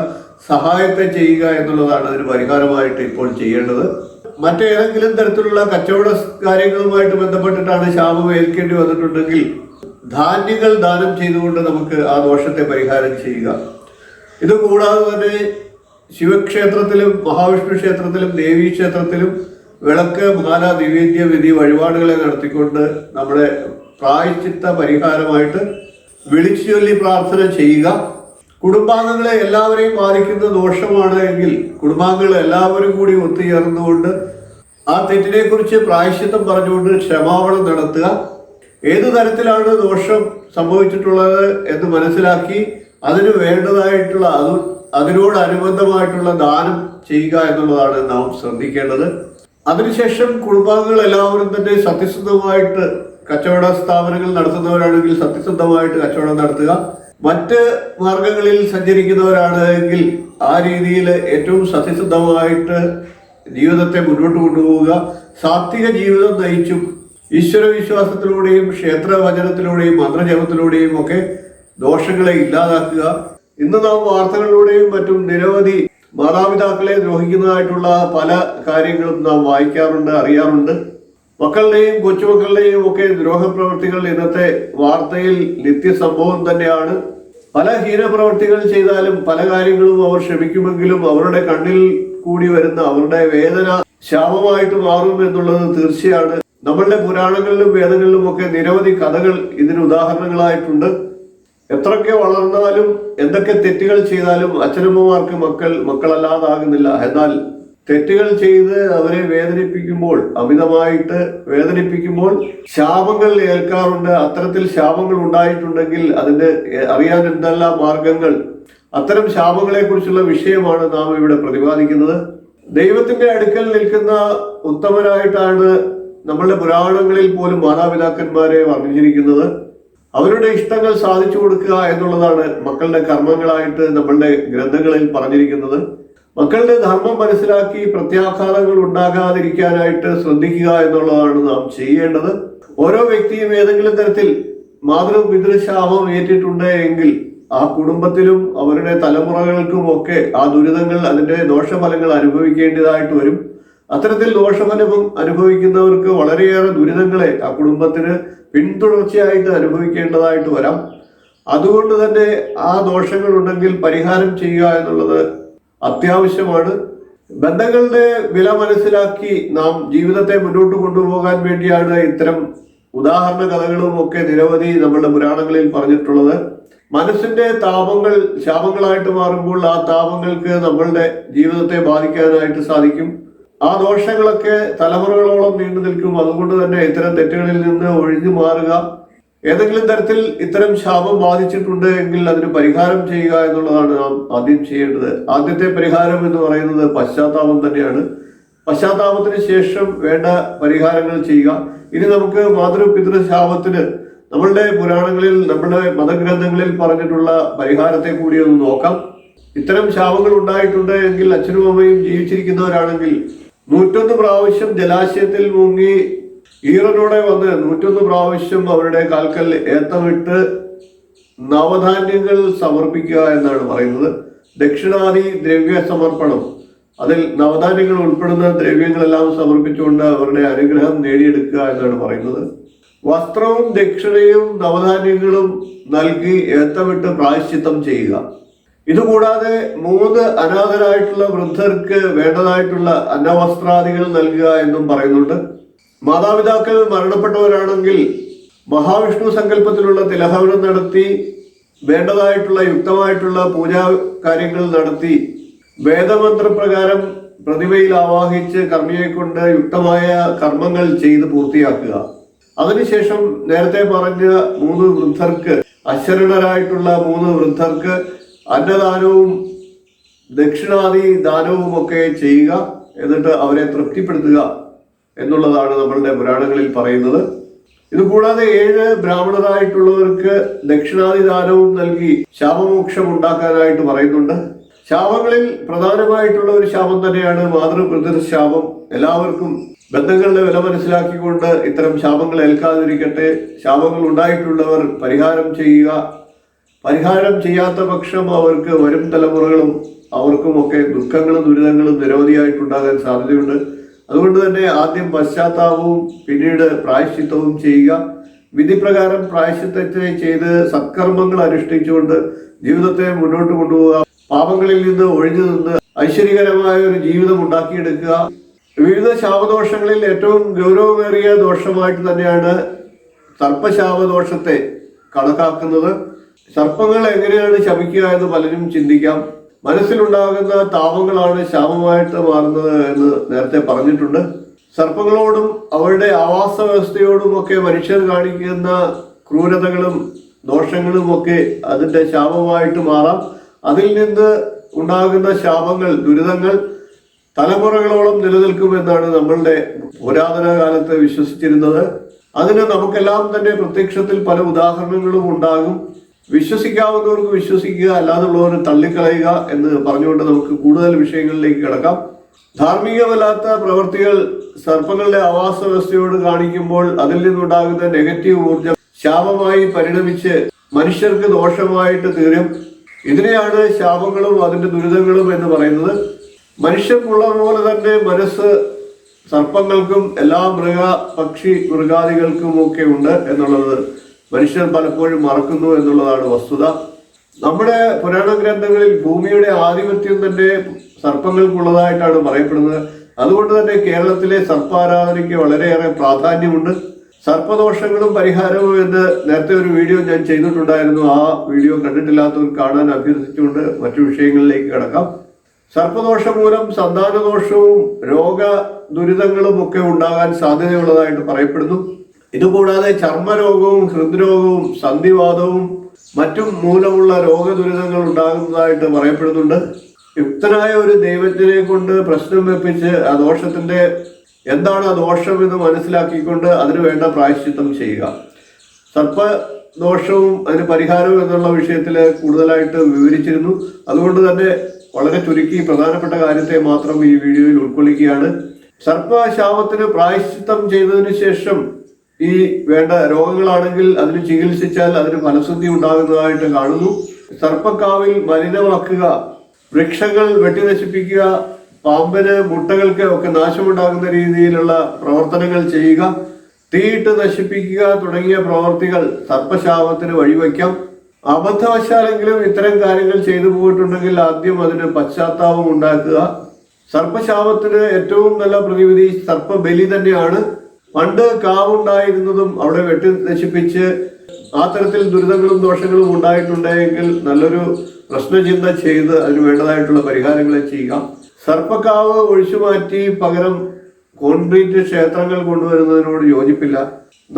സഹായത്തെ ചെയ്യുക എന്നുള്ളതാണ് അതിന് പരിഹാരമായിട്ട് ഇപ്പോൾ ചെയ്യേണ്ടത്. മറ്റേതെങ്കിലും തരത്തിലുള്ള കച്ചവട കാര്യങ്ങളുമായിട്ട് ബന്ധപ്പെട്ടിട്ടാണ് ശാപം ഏൽക്കേണ്ടി വന്നിട്ടുണ്ടെങ്കിൽ ധാന്യങ്ങൾ ദാനം ചെയ്തുകൊണ്ട് നമുക്ക് ആ ദോഷത്തെ പരിഹാരം ചെയ്യുക. ഇത് കൂടാതെ തന്നെ ശിവക്ഷേത്രത്തിലും മഹാവിഷ്ണു ക്ഷേത്രത്തിലും ദേവീ ക്ഷേത്രത്തിലും വിളക്ക് മാല നിവേദ്യ വിധി വഴിപാടുകളെ നടത്തിക്കൊണ്ട് നമ്മുടെ പ്രായശ്ചിത്ത പരിഹാരമായിട്ട് വിളിച്ചു ചൊല്ലി പ്രാർത്ഥന ചെയ്യുക. കുടുംബാംഗങ്ങളെ എല്ലാവരെയും ബാധിക്കുന്ന ദോഷമാണ് എങ്കിൽ കുടുംബാംഗങ്ങൾ എല്ലാവരും കൂടി ഒത്തുചേർന്നുകൊണ്ട് ആ തെറ്റിനെ കുറിച്ച് പ്രായശ്ചിത്തം പറഞ്ഞുകൊണ്ട് ക്ഷമാപണം നടത്തുക. ഏതു തരത്തിലാണ് ദോഷം സംഭവിച്ചിട്ടുള്ളത് എന്ന് മനസ്സിലാക്കി അതിന് വേണ്ടതായിട്ടുള്ള അതിനോടനുബന്ധമായിട്ടുള്ള ദാനം ചെയ്യുക എന്നുള്ളതാണ് നാം ശ്രദ്ധിക്കേണ്ടത്. അതിനുശേഷം കുടുംബാംഗങ്ങൾ എല്ലാവരും തന്നെ സത്യസന്ധമായിട്ട് കച്ചവട സ്ഥാപനങ്ങൾ നടത്തുന്നവരാണെങ്കിൽ സത്യസന്ധമായിട്ട് കച്ചവടം നടത്തുക. മറ്റ് മാർഗങ്ങളിൽ സഞ്ചരിക്കുന്നവരാണെങ്കിൽ ആ രീതിയിൽ ഏറ്റവും സത്യസന്ധമായിട്ട് ജീവിതത്തെ മുന്നോട്ട് കൊണ്ടുപോവുക. സാത്വിക ജീവിതം നയിച്ചും ഈശ്വര വിശ്വാസത്തിലൂടെയും ക്ഷേത്രവചനത്തിലൂടെയും മന്ത്രജപത്തിലൂടെയും ഒക്കെ ദോഷങ്ങളെ ഇല്ലാതാക്കുക. ഇന്ന് നാം വാർത്തകളിലൂടെയും മറ്റും നിരവധി മാതാപിതാക്കളെ ദ്രോഹിക്കുന്നതായിട്ടുള്ള പല കാര്യങ്ങളും നാം വായിക്കാറുണ്ട്, അറിയാറുണ്ട്. മക്കളുടെയും കൊച്ചുമക്കളുടെയും ഒക്കെ ദ്രോഹപ്രവൃത്തികൾ ഇന്നത്തെ വാർത്തയിൽ നിത്യസംഭവം തന്നെയാണ്. പല ഹീനപ്രവൃത്തികൾ ചെയ്താലും പല കാര്യങ്ങളും അവർ ക്ഷമിക്കുമെങ്കിലും അവരുടെ കണ്ണിൽ കൂടി വരുന്ന അവരുടെ വേദന ശാപമായിട്ട് മാറും എന്നുള്ളത് തീർച്ചയാണ്. നമ്മളുടെ പുരാണങ്ങളിലും വേദങ്ങളിലും ഒക്കെ നിരവധി കഥകൾ ഇതിന് ഉദാഹരണങ്ങളായിട്ടുണ്ട്. എത്രയൊക്കെ വളർന്നാലും എന്തൊക്കെ തെറ്റുകൾ ചെയ്താലും അച്ഛനമ്മമാർക്ക് മക്കളല്ലാതാകുന്നില്ല. എന്നാൽ തെറ്റുകൾ ചെയ്ത് അവരെ വേദനിപ്പിക്കുമ്പോൾ, അമിതമായിട്ട് വേദനിപ്പിക്കുമ്പോൾ ശാപങ്ങൾ ഏൽക്കാറുണ്ട്. അത്തരത്തിൽ ശാപങ്ങൾ ഉണ്ടായിട്ടുണ്ടെങ്കിൽ അതിന്റെ അറിയാൻ എന്തെല്ലാം മാർഗങ്ങൾ, അത്തരം ശാപങ്ങളെ കുറിച്ചുള്ള വിഷയമാണ് നാം ഇവിടെ പ്രതിപാദിക്കുന്നത്. ദൈവത്തിന്റെ അടുക്കൽ നിൽക്കുന്ന ഉത്തമരായിട്ടാണ് നമ്മളുടെ പുരാണങ്ങളിൽ പോലും മാതാപിതാക്കന്മാരെ വർണ്ണിച്ചിരിക്കുന്നത്. അവരുടെ ഇഷ്ടങ്ങൾ സാധിച്ചു കൊടുക്കുക എന്നുള്ളതാണ് മക്കളുടെ കർമ്മങ്ങളായിട്ട് നമ്മളുടെ ഗ്രന്ഥങ്ങളിൽ പറഞ്ഞിരിക്കുന്നത്. മക്കളുടെ ധർമ്മം മനസ്സിലാക്കി പ്രത്യാഘാതങ്ങൾ ഉണ്ടാകാതിരിക്കാനായിട്ട് ശ്രദ്ധിക്കുക എന്നുള്ളതാണ് നാം ചെയ്യേണ്ടത്. ഓരോ വ്യക്തിയും ഏതെങ്കിലും തരത്തിൽ മാതൃപിതൃശാപം ഏറ്റിട്ടുണ്ട് എങ്കിൽ ആ കുടുംബത്തിലും അവരുടെ തലമുറകൾക്കും ഒക്കെ ആ ദുരിതങ്ങൾ, അതിന്റെ ദോഷഫലങ്ങൾ അനുഭവിക്കേണ്ടതായിട്ട് വരും. അത്തരത്തിൽ ദോഷഫലം അനുഭവിക്കുന്നവർക്ക് വളരെയേറെ ദുരിതങ്ങളെ ആ കുടുംബത്തിന് പിന്തുടർച്ചയായിട്ട് അനുഭവിക്കേണ്ടതായിട്ട് വരാം. അതുകൊണ്ട് തന്നെ ആ ദോഷങ്ങൾ ഉണ്ടെങ്കിൽ പരിഹാരം ചെയ്യുക എന്നുള്ളത് അത്യാവശ്യമാണ്. ബന്ധങ്ങളുടെ വില മനസ്സിലാക്കി നാം ജീവിതത്തെ മുന്നോട്ട് കൊണ്ടുപോകാൻ വേണ്ടിയാണ് ഇത്തരം ഉദാഹരണ കഥകളും ഒക്കെ നിരവധി നമ്മളുടെ പുരാണങ്ങളിൽ പറഞ്ഞിട്ടുള്ളത്. മനസ്സിന്റെ താപങ്ങൾ ശാപങ്ങളായിട്ട് മാറുമ്പോൾ ആ താപങ്ങൾക്ക് നമ്മളുടെ ജീവിതത്തെ ബാധിക്കാനായിട്ട് സാധിക്കും. ആ ദോഷങ്ങളൊക്കെ തലമുറകളോളം നീണ്ടു നിൽക്കും. അതുകൊണ്ട് തന്നെ ഇത്തരം തെറ്റുകളിൽ നിന്ന് ഒഴിഞ്ഞു മാറുക. ഏതെങ്കിലും തരത്തിൽ ഇത്തരം ശാപം ബാധിച്ചിട്ടുണ്ട് എങ്കിൽ അതിന് പരിഹാരം ചെയ്യുക എന്നുള്ളതാണ് നാം ആദ്യം ചെയ്യേണ്ടത്. ആദ്യത്തെ പരിഹാരം എന്ന് പറയുന്നത് പശ്ചാത്താപം തന്നെയാണ്. പശ്ചാത്താപത്തിന് ശേഷം വേണ്ട പരിഹാരങ്ങൾ ചെയ്യുക. ഇനി നമുക്ക് മാതൃപിതൃശാപത്തിന് നമ്മളുടെ പുരാണങ്ങളിൽ, നമ്മുടെ മതഗ്രന്ഥങ്ങളിൽ പറഞ്ഞിട്ടുള്ള പരിഹാരത്തെ കൂടി ഒന്ന് നോക്കാം. ഇത്തരം ശാപങ്ങൾ ഉണ്ടായിട്ടുണ്ട് എങ്കിൽ അച്ഛനും അമ്മയും ജീവിച്ചിരിക്കുന്നവരാണെങ്കിൽ 101 പ്രാവശ്യം ജലാശയത്തിൽ മുങ്ങി ഈറനോടെ വന്ന് 101 പ്രാവശ്യം അവരുടെ കാൽക്കൽ ഏത്തമിട്ട് നവധാന്യങ്ങൾ സമർപ്പിക്കുക എന്നാണ് പറയുന്നത്. ദക്ഷിണാദി ദ്രവ്യ സമർപ്പണം, അതിൽ നവധാന്യങ്ങൾ ഉൾപ്പെടുന്ന ദ്രവ്യങ്ങളെല്ലാം സമർപ്പിച്ചുകൊണ്ട് അവരുടെ അനുഗ്രഹം നേടിയെടുക്കുക എന്നാണ് പറയുന്നത്. വസ്ത്രവും ദക്ഷിണയും നവധാന്യങ്ങളും നൽകി ഏത്തമിട്ട് പ്രായശ്ചിത്തം ചെയ്യുക. ഇതുകൂടാതെ 3 അനാഥരായിട്ടുള്ള വൃദ്ധർക്ക് വേണ്ടതായിട്ടുള്ള അന്നവസ്ത്രാദികൾ നൽകുക എന്നും പറയുന്നുണ്ട്. മാതാപിതാക്കൾ മരണപ്പെട്ടവരാണെങ്കിൽ മഹാവിഷ്ണു സങ്കല്പത്തിലുള്ള തിലഹവനം നടത്തി വേണ്ടതായിട്ടുള്ള യുക്തമായിട്ടുള്ള പൂജാ കാര്യങ്ങൾ നടത്തി വേദമന്ത്രപ്രകാരം പ്രതിമയിൽ ആവാഹിച്ച് കർമ്മിയെ കൊണ്ട് യുക്തമായ കർമ്മങ്ങൾ ചെയ്ത് പൂർത്തിയാക്കുക. അതിനുശേഷം നേരത്തെ പറഞ്ഞ 3 വൃദ്ധർക്ക്, അശരണരായിട്ടുള്ള 3 വൃദ്ധർക്ക് അന്നദാനവും ദക്ഷിണാദി ദാനവും ഒക്കെ ചെയ്യുക. എന്നിട്ട് അവരെ തൃപ്തിപ്പെടുത്തുക എന്നുള്ളതാണ് നമ്മളുടെ പുരാണങ്ങളിൽ പറയുന്നത്. ഇതുകൂടാതെ 7 ബ്രാഹ്മണരായിട്ടുള്ളവർക്ക് ദക്ഷിണാദി ദാനവും നൽകി ശാപമോക്ഷം ഉണ്ടാക്കാനായിട്ട് പറയുന്നുണ്ട്. ശാപങ്ങളിൽ പ്രധാനമായിട്ടുള്ള ഒരു ശാപം തന്നെയാണ് മാതൃപിതൃശാപം. എല്ലാവർക്കും ബന്ധങ്ങളുടെ വില മനസ്സിലാക്കിക്കൊണ്ട് ഇത്തരം ശാപങ്ങൾ ഏൽക്കാതിരിക്കട്ടെ. ശാപങ്ങൾ ഉണ്ടായിട്ടുള്ളവർ പരിഹാരം ചെയ്യുക. പരിഹാരം ചെയ്യാത്ത പക്ഷം അവർക്ക് വരും തലമുറകളും അവർക്കുമൊക്കെ ദുഃഖങ്ങളും ദുരിതങ്ങളും നിരവധിയായിട്ടുണ്ടാകാൻ സാധ്യതയുണ്ട്. അതുകൊണ്ട് തന്നെ ആദ്യം പശ്ചാത്താപവും പിന്നീട് പ്രായശ്ചിത്തവും ചെയ്യുക. വിധിപ്രകാരം പ്രായശ്ചിത്തത്തെ ചെയ്ത് സത്കർമ്മങ്ങൾ അനുഷ്ഠിച്ചുകൊണ്ട് ജീവിതത്തെ മുന്നോട്ട് കൊണ്ടുപോകുക. പാപങ്ങളിൽ നിന്ന് ഒഴിഞ്ഞു നിന്ന് ഐശ്വര്യകരമായ ഒരു ജീവിതം ഉണ്ടാക്കിയെടുക്കുക. വിവിധ ശാപദോഷങ്ങളിൽ ഏറ്റവും ഗൗരവമേറിയ ദോഷമായിട്ട് തന്നെയാണ് സർപ്പശാപദോഷത്തെ കണക്കാക്കുന്നത്. സർപ്പങ്ങൾ എങ്ങനെയാണ് ശപിക്കുക എന്ന് പലരും ചിന്തിക്കാം. മനസ്സിലുണ്ടാകുന്ന താപങ്ങളാണ് ശാപമായിട്ട് മാറുന്നത് എന്ന് നേരത്തെ പറഞ്ഞിട്ടുണ്ട്. സർപ്പങ്ങളോടും അവരുടെ ആവാസ വ്യവസ്ഥയോടും ഒക്കെ മനുഷ്യർ കാണിക്കുന്ന ക്രൂരതകളും ദോഷങ്ങളും ഒക്കെ അതിന്റെ ശാപമായിട്ട് മാറാം. അതിൽ നിന്ന് ഉണ്ടാകുന്ന ശാപങ്ങൾ, ദുരിതങ്ങൾ തലമുറകളോളം നിലനിൽക്കുമെന്നാണ് നമ്മളുടെ പുരാതന കാലത്ത് വിശ്വസിച്ചിരുന്നത്. അതിന് നമുക്കെല്ലാം തന്നെ പ്രത്യക്ഷത്തിൽ പല ഉദാഹരണങ്ങളും ഉണ്ടാകും. വിശ്വസിക്കാവുന്നവർക്ക് വിശ്വസിക്കുക, അല്ലാതുള്ളവർ തള്ളിക്കളയുക എന്ന് പറഞ്ഞുകൊണ്ട് നമുക്ക് കൂടുതൽ വിഷയങ്ങളിലേക്ക് കിടക്കാം. ധാർമ്മികമല്ലാത്ത പ്രവൃത്തികൾ സർപ്പങ്ങളുടെ ആവാസ വ്യവസ്ഥയോട് കാണിക്കുമ്പോൾ അതിൽ നിന്നുണ്ടാകുന്ന നെഗറ്റീവ് ഊർജം ശാപമായി പരിണമിച്ച് മനുഷ്യർക്ക് ദോഷമായിട്ട് തീരും. ഇതിനെയാണ് ശാപങ്ങളും അതിന്റെ ദുരിതങ്ങളും എന്ന് പറയുന്നത്. മനുഷ്യർക്കുള്ള പോലെ തന്നെ മനസ്സ് സർപ്പങ്ങൾക്കും എല്ലാ പക്ഷി മൃഗാദികൾക്കും ഒക്കെ ഉണ്ട് എന്നുള്ളത് മനുഷ്യർ പലപ്പോഴും മറക്കുന്നു എന്നുള്ളതാണ് വസ്തുത. നമ്മുടെ പുരാണ ഗ്രന്ഥങ്ങളിൽ ഭൂമിയുടെ ആധിപത്യം തന്നെ സർപ്പങ്ങൾക്കുള്ളതായിട്ടാണ് പറയപ്പെടുന്നത്. അതുകൊണ്ട് തന്നെ കേരളത്തിലെ സർപ്പാരാധനയ്ക്ക് വളരെയേറെ പ്രാധാന്യമുണ്ട്. സർപ്പദോഷങ്ങളും പരിഹാരവും എന്ന് നേരത്തെ ഒരു വീഡിയോ ഞാൻ ചെയ്തിട്ടുണ്ടായിരുന്നു. ആ വീഡിയോ കണ്ടിട്ടില്ലാത്തവർ കാണാൻ അഭ്യർത്ഥിച്ചുകൊണ്ട് മറ്റു വിഷയങ്ങളിലേക്ക് കിടക്കാം. സർപ്പദോഷം മൂലം സന്താനദോഷവും രോഗ ദുരിതങ്ങളും ഒക്കെ ഉണ്ടാകാൻ സാധ്യതയുള്ളതായിട്ട് പറയപ്പെടുന്നു. ഇതുകൂടാതെ ചർമ്മരോഗവും ഹൃദ്രോഗവും സന്ധിവാതവും മറ്റും മൂലമുള്ള രോഗദുരിതങ്ങൾ ഉണ്ടാകുന്നതായിട്ട് പറയപ്പെടുന്നുണ്ട്. യുക്തനായ ഒരു ദൈവജ്ഞനെ കൊണ്ട് പ്രശ്നം വെപ്പിച്ച് ആ ദോഷത്തിന്റെ എന്താണ് ആ ദോഷം എന്ന് മനസ്സിലാക്കിക്കൊണ്ട് അതിന് വേണ്ട പ്രായശ്ചിത്തം ചെയ്യുക. സർപ്പദോഷവും അതിന് പരിഹാരവും എന്നുള്ള വിഷയത്തിൽ കൂടുതലായിട്ട് വിവരിച്ചിരുന്നു. അതുകൊണ്ട് തന്നെ വളരെ ചുരുക്കി പ്രധാനപ്പെട്ട കാര്യത്തെ മാത്രം ഈ വീഡിയോയിൽ ഉൾക്കൊള്ളിക്കുകയാണ്. സർപ്പശാപത്തിന് പ്രായശ്ചിത്തം ചെയ്തതിനു ശേഷം ഈ വേണ്ട രോഗങ്ങളാണെങ്കിൽ അതിന് ചികിത്സിച്ചാൽ അതിന് ഫലശുദ്ധി ഉണ്ടാകുന്നതായിട്ട് കാണുന്നു. സർപ്പക്കാവിൽ മലിനമാക്കുക, വൃക്ഷങ്ങൾ വെട്ടി നശിപ്പിക്കുക, പാമ്പിന് മുട്ടകൾക്ക് ഒക്കെ നാശമുണ്ടാകുന്ന രീതിയിലുള്ള പ്രവർത്തനങ്ങൾ ചെയ്യുക, തീയിട്ട് നശിപ്പിക്കുക തുടങ്ങിയ പ്രവർത്തികൾ സർപ്പശാപത്തിന് വഴിവെക്കാം. അബദ്ധവശാലെങ്കിലും ഇത്തരം കാര്യങ്ങൾ ചെയ്തു പോയിട്ടുണ്ടെങ്കിൽ ആദ്യം അതിന് പശ്ചാത്താപം ഉണ്ടാക്കുക. സർപ്പശാപത്തിന് ഏറ്റവും നല്ല പ്രതിവിധി സർപ്പബലി തന്നെയാണ്. പണ്ട് കാവുണ്ടായിരുന്നതും അവിടെ വെട്ടി നശിപ്പിച്ച് ആ തരത്തിൽ ദുരിതങ്ങളും ദോഷങ്ങളും ഉണ്ടായിട്ടുണ്ടെങ്കിൽ നല്ലൊരു പ്രശ്നചിന്ത ചെയ്ത് അതിന് വേണ്ടതായിട്ടുള്ള പരിഹാരങ്ങളെ ചെയ്യുക. സർപ്പക്കാവ് ഒഴിച്ചുമാറ്റി പകരം കോൺക്രീറ്റ് ക്ഷേത്രങ്ങൾ കൊണ്ടുവരുന്നതിനോട് യോജിപ്പില്ല.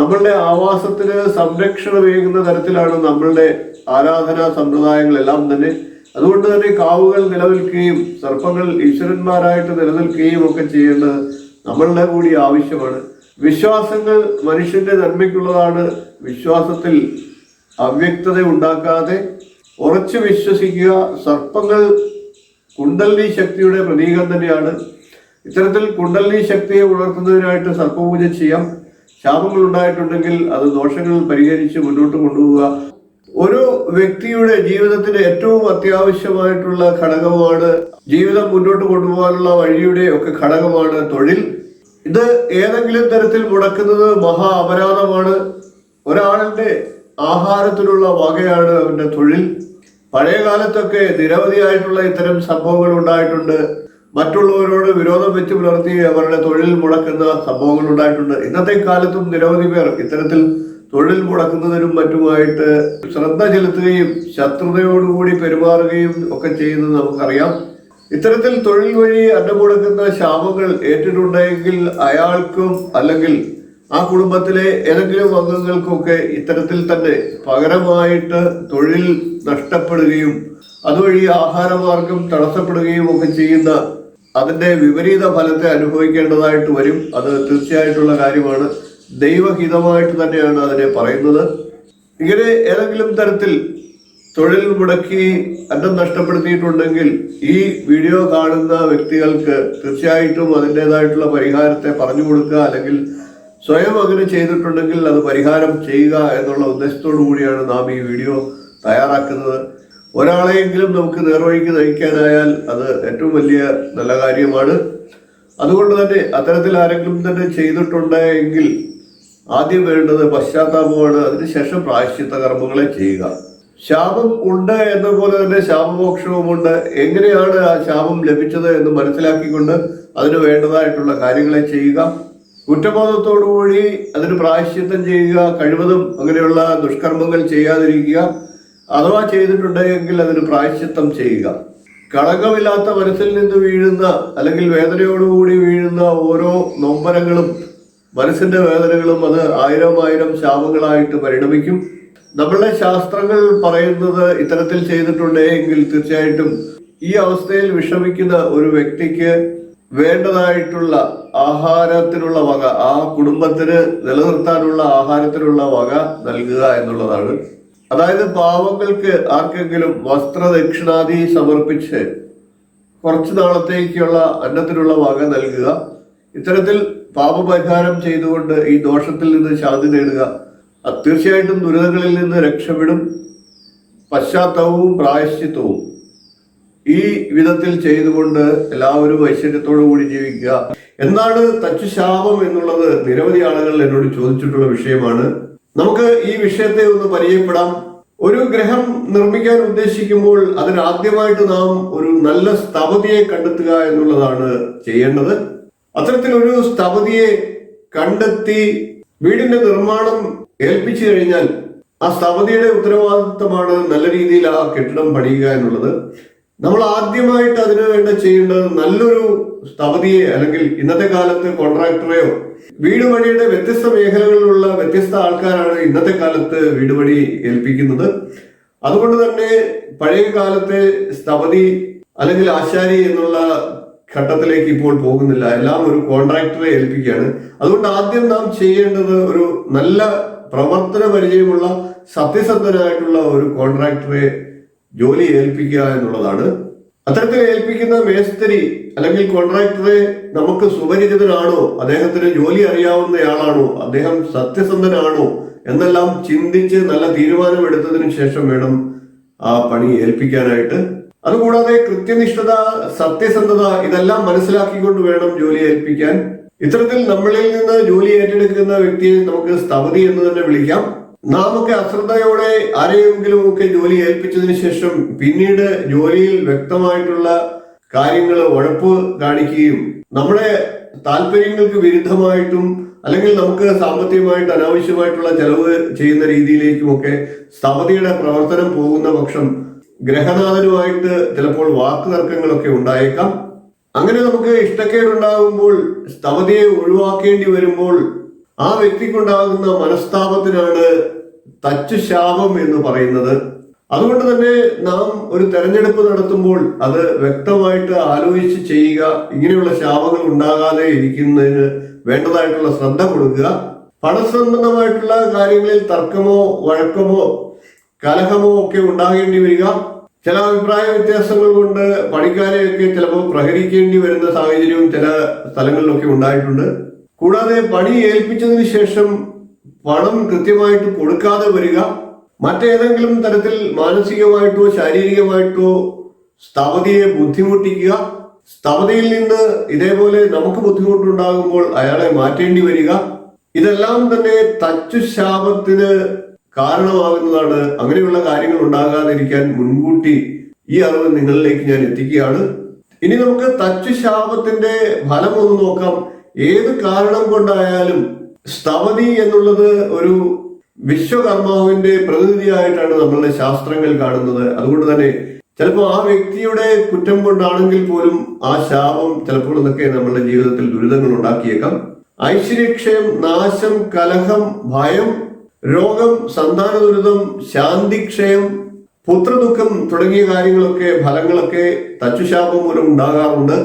നമ്മളുടെ ആവാസത്തിന് സംരക്ഷണമേകുന്ന തരത്തിലാണ് നമ്മളുടെ ആരാധനാ സമ്പ്രദായങ്ങളെല്ലാം തന്നെ. അതുകൊണ്ട് തന്നെ കാവുകൾ നിലനിൽക്കുകയും സർപ്പങ്ങൾ ഈശ്വരന്മാരായിട്ട് നിലനിൽക്കുകയും ഒക്കെ ചെയ്യേണ്ടത് നമ്മളുടെ കൂടി ആവശ്യമാണ്. വിശ്വാസങ്ങൾ മനുഷ്യന്റെ നന്മയ്ക്കുള്ളതാണ്. വിശ്വാസത്തിൽ അവ്യക്തത ഉണ്ടാക്കാതെ ഉറച്ചു വിശ്വസിക്കുക. സർപ്പങ്ങൾ കുണ്ടലിനി ശക്തിയുടെ പ്രതീകം തന്നെയാണ്. ഇത്തരത്തിൽ കുണ്ടലിനി ശക്തിയെ ഉണർത്തുന്നതിനായിട്ട് സർപ്പപൂജ ചെയ്യാം. ശാപങ്ങൾ ഉണ്ടായിട്ടുണ്ടെങ്കിൽ അത് ദോഷങ്ങൾ പരിഹരിച്ച് മുന്നോട്ട് കൊണ്ടുപോവുക. ഒരു വ്യക്തിയുടെ ജീവിതത്തിന് ഏറ്റവും അത്യാവശ്യമായിട്ടുള്ള ഘടകമാണ്, ജീവിതം മുന്നോട്ട് കൊണ്ടുപോകാനുള്ള വഴിയുടെ ഒക്കെ ഘടകമാണ് തൊഴിൽ. ഇത് ഏതെങ്കിലും തരത്തിൽ മുടക്കുന്നത് മഹാ അപരാധമാണ്. ഒരാളുടെ ആഹാരത്തിനുള്ള വകയാണ് അവന്റെ തൊഴിൽ. പഴയ കാലത്തൊക്കെ നിരവധിയായിട്ടുള്ള ഇത്തരം സംഭവങ്ങൾ ഉണ്ടായിട്ടുണ്ട്. മറ്റുള്ളവരോട് വിരോധം വെച്ച് പുലർത്തി അവരുടെ തൊഴിൽ മുടക്കുന്ന സംഭവങ്ങൾ ഉണ്ടായിട്ടുണ്ട്. ഇന്നത്തെ കാലത്തും നിരവധി പേർ ഇത്തരത്തിൽ തൊഴിൽ മുടക്കുന്നതിനും മറ്റുമായിട്ട് ശ്രദ്ധ ചെലുത്തുകയും ശത്രുതയോടുകൂടി പെരുമാറുകയും ഒക്കെ ചെയ്യുന്നത് നമുക്കറിയാം. ഇത്തരത്തിൽ തൊഴിൽ വഴി അന്നം മുടക്കുന്ന ശാപങ്ങൾ ഏറ്റിട്ടുണ്ടെങ്കിൽ അയാൾക്കും അല്ലെങ്കിൽ ആ കുടുംബത്തിലെ ഏതെങ്കിലും അംഗങ്ങൾക്കൊക്കെ ഇത്തരത്തിൽ തന്നെ പകരമായിട്ട് തൊഴിൽ നഷ്ടപ്പെടുകയും അതുവഴി ആഹാരമാർഗം തടസ്സപ്പെടുകയും ഒക്കെ ചെയ്യുന്ന അതിന്റെ വിപരീത ഫലത്തെ അനുഭവിക്കേണ്ടതായിട്ട് വരും. അത് തീർച്ചയായിട്ടുള്ള കാര്യമാണ്. ദൈവഹിതമായിട്ട് തന്നെയാണ് അതിനെ പറയുന്നത്. ഇങ്ങനെ ഏതെങ്കിലും തരത്തിൽ തൊഴിൽ മുടക്കി അന്നം നഷ്ടപ്പെടുത്തിയിട്ടുണ്ടെങ്കിൽ ഈ വീഡിയോ കാണുന്ന വ്യക്തികൾക്ക് തീർച്ചയായിട്ടും അതിൻ്റെതായിട്ടുള്ള പരിഹാരത്തെ പറഞ്ഞു കൊടുക്കുക, അല്ലെങ്കിൽ സ്വയം അങ്ങനെ ചെയ്തിട്ടുണ്ടെങ്കിൽ അത് പരിഹാരം ചെയ്യുക എന്നുള്ള ഉദ്ദേശത്തോടു കൂടിയാണ് നാം ഈ വീഡിയോ തയ്യാറാക്കുന്നത്. ഒരാളെയെങ്കിലും നമുക്ക് നേർവഴിക്ക് നയിക്കാനായാൽ അത് ഏറ്റവും വലിയ നല്ല കാര്യമാണ്. അതുകൊണ്ട് തന്നെ അത്തരത്തിൽ ആരെങ്കിലും തന്നെ ചെയ്തിട്ടുണ്ടെങ്കിൽ ആദ്യം വേണ്ടത് പശ്ചാത്താപമാണ്. അതിനുശേഷം പ്രായശ്ചിത്ത കർമ്മങ്ങളെ ചെയ്യുക. ശാപം ഉണ്ട് എന്ന പോലെ തന്നെ ശാപമോക്ഷവുമുണ്ട്. എങ്ങനെയാണ് ആ ശാപം ലഭിച്ചത് എന്ന് മനസ്സിലാക്കിക്കൊണ്ട് അതിന് വേണ്ടതായിട്ടുള്ള കാര്യങ്ങളെ ചെയ്യുക. കുറ്റബോധത്തോടുകൂടി അതിന് പ്രായശ്ചിത്തം ചെയ്യുക. കഴിവതും അങ്ങനെയുള്ള ദുഷ്കർമ്മങ്ങൾ ചെയ്യാതിരിക്കുക. അഥവാ ചെയ്തിട്ടുണ്ടെങ്കിൽ അതിന് പ്രായശ്ചിത്തം ചെയ്യുക. കളങ്കമില്ലാത്ത മനസ്സിൽ നിന്ന് വീഴുന്ന അല്ലെങ്കിൽ വേദനയോടുകൂടി വീഴുന്ന ഓരോ നൊമ്പരങ്ങളും മനസ്സിന്റെ വേദനകളും അത് ആയിരം ശാപങ്ങളായിട്ട് പരിണമിക്കും. നമ്മളുടെ ശാസ്ത്രങ്ങൾ പറയുന്നത് ഇത്തരത്തിൽ ചെയ്തിട്ടുണ്ടെങ്കിൽ തീർച്ചയായിട്ടും ഈ അവസ്ഥയിൽ വിഷമിക്കുന്ന ഒരു വ്യക്തിക്ക് വേണ്ടതായിട്ടുള്ള ആഹാരത്തിനുള്ള വക, ആ കുടുംബത്തിന് നിലനിർത്താനുള്ള ആഹാരത്തിനുള്ള വക നൽകുക എന്നുള്ളതാണ്. അതായത് പാവങ്ങൾക്ക് ആർക്കെങ്കിലും വസ്ത്രദക്ഷിണാദി സമർപ്പിച്ച് കുറച്ചു നാളത്തേക്കുള്ള അന്നത്തിനുള്ള വക നൽകുക. ഇത്തരത്തിൽ പാപപരിഹാരം ചെയ്തുകൊണ്ട് ഈ ദോഷത്തിൽ നിന്ന് ശാന്തി നേടുക. തീർച്ചയായിട്ടും ദുരിതങ്ങളിൽ നിന്ന് രക്ഷപ്പെടും. പശ്ചാത്തലവും പ്രായശ്ചിത്തവും ഈ വിധത്തിൽ ചെയ്തുകൊണ്ട് എല്ലാവരും ഐശ്വര്യത്തോടു കൂടി ജീവിക്കുക. എന്താണ് തച്ചുശാപം എന്നുള്ളത് നിരവധി ആളുകൾ എന്നോട് ചോദിച്ചിട്ടുള്ള വിഷയമാണ്. നമുക്ക് ഈ വിഷയത്തെ ഒന്ന് പരിചയപ്പെടാം. ഒരു ഗ്രഹം നിർമ്മിക്കാൻ ഉദ്ദേശിക്കുമ്പോൾ അതിനാദ്യമായിട്ട് നാം ഒരു നല്ല സ്ഥപതിയെ കണ്ടെത്തുക എന്നുള്ളതാണ് ചെയ്യേണ്ടത്. അത്തരത്തിലൊരു സ്ഥപതിയെ കണ്ടെത്തി വീടിന്റെ നിർമ്മാണം ഏൽപ്പിച്ചു കഴിഞ്ഞാൽ ആ സ്ഥപതിയുടെ ഉത്തരവാദിത്വമാണ് നല്ല രീതിയിൽ ആ കെട്ടിടം പണിയുക എന്നുള്ളത്. നമ്മൾ ആദ്യമായിട്ട് അതിനു വേണ്ട ചെയ്യേണ്ടത് നല്ലൊരു സ്ഥപതിയെ അല്ലെങ്കിൽ ഇന്നത്തെ കാലത്ത് കോൺട്രാക്ടറെയോ, വീട് പണിയുടെ വ്യത്യസ്ത മേഖലകളിലുള്ള വ്യത്യസ്ത ആൾക്കാരാണ് ഇന്നത്തെ കാലത്ത് വീട് പണി ഏൽപ്പിക്കുന്നത്. അതുകൊണ്ട് തന്നെ പഴയ കാലത്തെ സ്ഥപതി അല്ലെങ്കിൽ ആശാരി എന്നുള്ള ഘട്ടത്തിലേക്ക് ഇപ്പോൾ പോകുന്നില്ല. എല്ലാം ഒരു കോൺട്രാക്ടറെ ഏൽപ്പിക്കുകയാണ്. അതുകൊണ്ട് ആദ്യം നാം ചെയ്യേണ്ടത് ഒരു നല്ല പ്രവർത്തന പരിചയമുള്ള സത്യസന്ധനായിട്ടുള്ള ഒരു കോൺട്രാക്ടറെ ജോലി ഏൽപ്പിക്കുക എന്നുള്ളതാണ്. അത്തരത്തിൽ ഏൽപ്പിക്കുന്ന മേസ്ത്രി അല്ലെങ്കിൽ കോൺട്രാക്ടറെ നമുക്ക് സുപരിചിതനാണോ, അദ്ദേഹത്തിന് ജോലി അറിയാവുന്നയാളാണോ, അദ്ദേഹം സത്യസന്ധനാണോ എന്നെല്ലാം ചിന്തിച്ച് നല്ല തീരുമാനമെടുത്തതിനു ശേഷം വേണം ആ പണി ഏൽപ്പിക്കാനായിട്ട്. അതുകൂടാതെ കൃത്യനിഷ്ഠത, സത്യസന്ധത ഇതെല്ലാം മനസ്സിലാക്കിക്കൊണ്ട് വേണം ജോലി ഏൽപ്പിക്കാൻ. ഇത്തരത്തിൽ നമ്മളിൽ നിന്ന് ജോലി ഏറ്റെടുക്കുന്ന വ്യക്തിയെ നമുക്ക് സ്ഥപതി എന്ന് തന്നെ വിളിക്കാം. നാമൊക്കെ അശ്രദ്ധയോടെ ആരെയെങ്കിലും ഒക്കെ ജോലി ഏൽപ്പിച്ചതിന് ശേഷം പിന്നീട് ജോലിയിൽ വ്യക്തമായിട്ടുള്ള കാര്യങ്ങൾ ഉഴപ്പ് കാണിക്കുകയും നമ്മുടെ താല്പര്യങ്ങൾക്ക് വിരുദ്ധമായിട്ടും അല്ലെങ്കിൽ നമുക്ക് സാമ്പത്തികമായിട്ട് അനാവശ്യമായിട്ടുള്ള ചെലവ് ചെയ്യുന്ന രീതിയിലേക്കുമൊക്കെ സ്ഥപതിയുടെ പ്രവർത്തനം പോകുന്ന പക്ഷം ഗ്രഹനാഥനുമായിട്ട് ചിലപ്പോൾ വാക്കുതർക്കങ്ങളൊക്കെ ഉണ്ടായേക്കാം. അങ്ങനെ നമുക്ക് ഇഷ്ടക്കേടുണ്ടാകുമ്പോൾ സ്ഥപതിയെ ഒഴിവാക്കേണ്ടി വരുമ്പോൾ ആ വ്യക്തിക്കുണ്ടാകുന്ന മനസ്താപത്തിനാണ് തച്ചുശാപം എന്ന് പറയുന്നത്. അതുകൊണ്ട് തന്നെ നാം ഒരു തെരഞ്ഞെടുപ്പ് നടത്തുമ്പോൾ അത് വ്യക്തമായിട്ട് ആലോചിച്ച് ചെയ്യുക. ഇങ്ങനെയുള്ള ശാപങ്ങൾ ഉണ്ടാകാതെ ഇരിക്കുന്നതിന് വേണ്ടതായിട്ടുള്ള ശ്രദ്ധ കൊടുക്കുക. പണസംബന്ധമായിട്ടുള്ള കാര്യങ്ങളിൽ തർക്കമോ വഴക്കമോ കലഹമോ ഒക്കെ ഉണ്ടാകേണ്ടി വരിക. ചില അഭിപ്രായ വ്യത്യാസങ്ങൾ കൊണ്ട് പണിക്കാരെയൊക്കെ ചിലപ്പോൾ പ്രഹരിക്കേണ്ടി വരുന്ന സാഹചര്യവും ചില സ്ഥലങ്ങളിലൊക്കെ ഉണ്ടായിട്ടുണ്ട്. കൂടാതെ പണി ഏൽപ്പിച്ചതിന് ശേഷം പണം കൃത്യമായിട്ട് കൊടുക്കാതെ വരിക. മറ്റേതെങ്കിലും തരത്തിൽ മാനസികമായിട്ടോ ശാരീരികമായിട്ടോ സ്ഥപതിയെ ബുദ്ധിമുട്ടിക്കുക. സ്ഥപതിയിൽ നിന്ന് ഇതേപോലെ നമുക്ക് ബുദ്ധിമുട്ടുണ്ടാകുമ്പോൾ അയാളെ മാറ്റേണ്ടി വരിക. ഇതെല്ലാം തന്നെ തച്ചുശാപത്തിന് കാരണമാകുന്നതാണ്. അങ്ങനെയുള്ള കാര്യങ്ങൾ ഉണ്ടാകാതിരിക്കാൻ മുൻകൂട്ടി ഈ അറിവ് നിങ്ങളിലേക്ക് ഞാൻ എത്തിക്കുകയാണ്. ഇനി നമുക്ക് തച്ചുശാപത്തിന്റെ ഫലം ഒന്ന് നോക്കാം. ഏത് കാരണം കൊണ്ടായാലും സ്ഥപതി എന്നുള്ളത് ഒരു വിശ്വകർമാവിന്റെ പ്രതിനിധിയായിട്ടാണ് നമ്മളുടെ ശാസ്ത്രങ്ങൾ കാണുന്നത്. അതുകൊണ്ട് തന്നെ ചിലപ്പോൾ ആ വ്യക്തിയുടെ കുറ്റം കൊണ്ടാണെങ്കിൽ പോലും ആ ശാപം ചിലപ്പോൾ ഇതൊക്കെ നമ്മളുടെ ജീവിതത്തിൽ ദുരിതങ്ങൾ ഉണ്ടാക്കിയേക്കാം. ഐശ്വര്യക്ഷയം, നാശം, കലഹം, ഭയം, രോഗം, സന്താന ദുരിതം, ശാന്തിക്ഷയം, പുത്രദുഃഖം തുടങ്ങിയ കാര്യങ്ങളൊക്കെ ഫലങ്ങളൊക്കെ തച്ചുശാപം മൂലം ഉണ്ടാകാറുണ്ട്.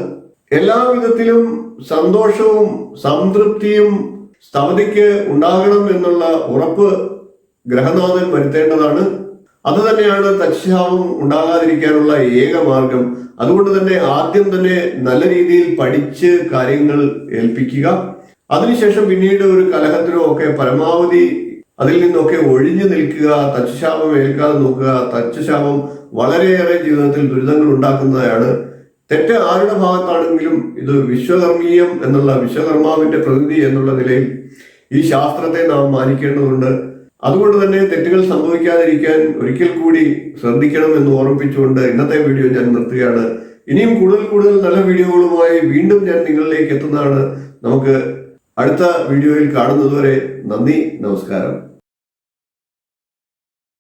എല്ലാവിധത്തിലും സന്തോഷവും സംതൃപ്തിയും സ്ഥപതിക്ക് ഉണ്ടാകണം എന്നുള്ള ഉറപ്പ് ഗ്രഹനാഥൻ വരുത്തേണ്ടതാണ്. അത് തന്നെയാണ് തച്ചുശാപം ഉണ്ടാകാതിരിക്കാനുള്ള ഏക മാർഗം. അതുകൊണ്ട് തന്നെ ആദ്യം തന്നെ നല്ല രീതിയിൽ പഠിച്ച് കാര്യങ്ങൾ ഏൽപ്പിക്കുക. അതിനുശേഷം പിന്നീട് ഒരു കലഹത്തിനോ ഒക്കെ പരമാവധി അതിൽ നിന്നൊക്കെ ഒഴിഞ്ഞു നിൽക്കുക. തച്ചുശാപം ഏൽക്കാതെ നോക്കുക. തച്ചുശാപം വളരെയേറെ ജീവിതത്തിൽ ദുരിതങ്ങൾ ഉണ്ടാക്കുന്നതാണ്. തെറ്റ് ആരുടെ ഭാഗത്താണെങ്കിലും ഇത് വിശ്വകർമ്മീയം എന്നുള്ള വിശ്വകർമാവിന്റെ പ്രതിനിധി എന്നുള്ള നിലയിൽ ഈ ശാസ്ത്രത്തെ നാം മാനിക്കേണ്ടതുണ്ട്. അതുകൊണ്ട് തന്നെ തെറ്റുകൾ സംഭവിക്കാതിരിക്കാൻ ഒരിക്കൽ കൂടി ശ്രദ്ധിക്കണം എന്ന് ഓർമ്മിപ്പിച്ചുകൊണ്ട് ഇന്നത്തെ വീഡിയോ ഞാൻ നിർത്തുകയാണ്. ഇനിയും കൂടുതൽ നല്ല വീഡിയോകളുമായി വീണ്ടും ഞാൻ നിങ്ങളിലേക്ക് എത്തുന്നതാണ്. നമുക്ക് അടുത്ത വീഡിയോയിൽ കാണുന്നതുവരെ നന്ദി, നമസ്കാരം.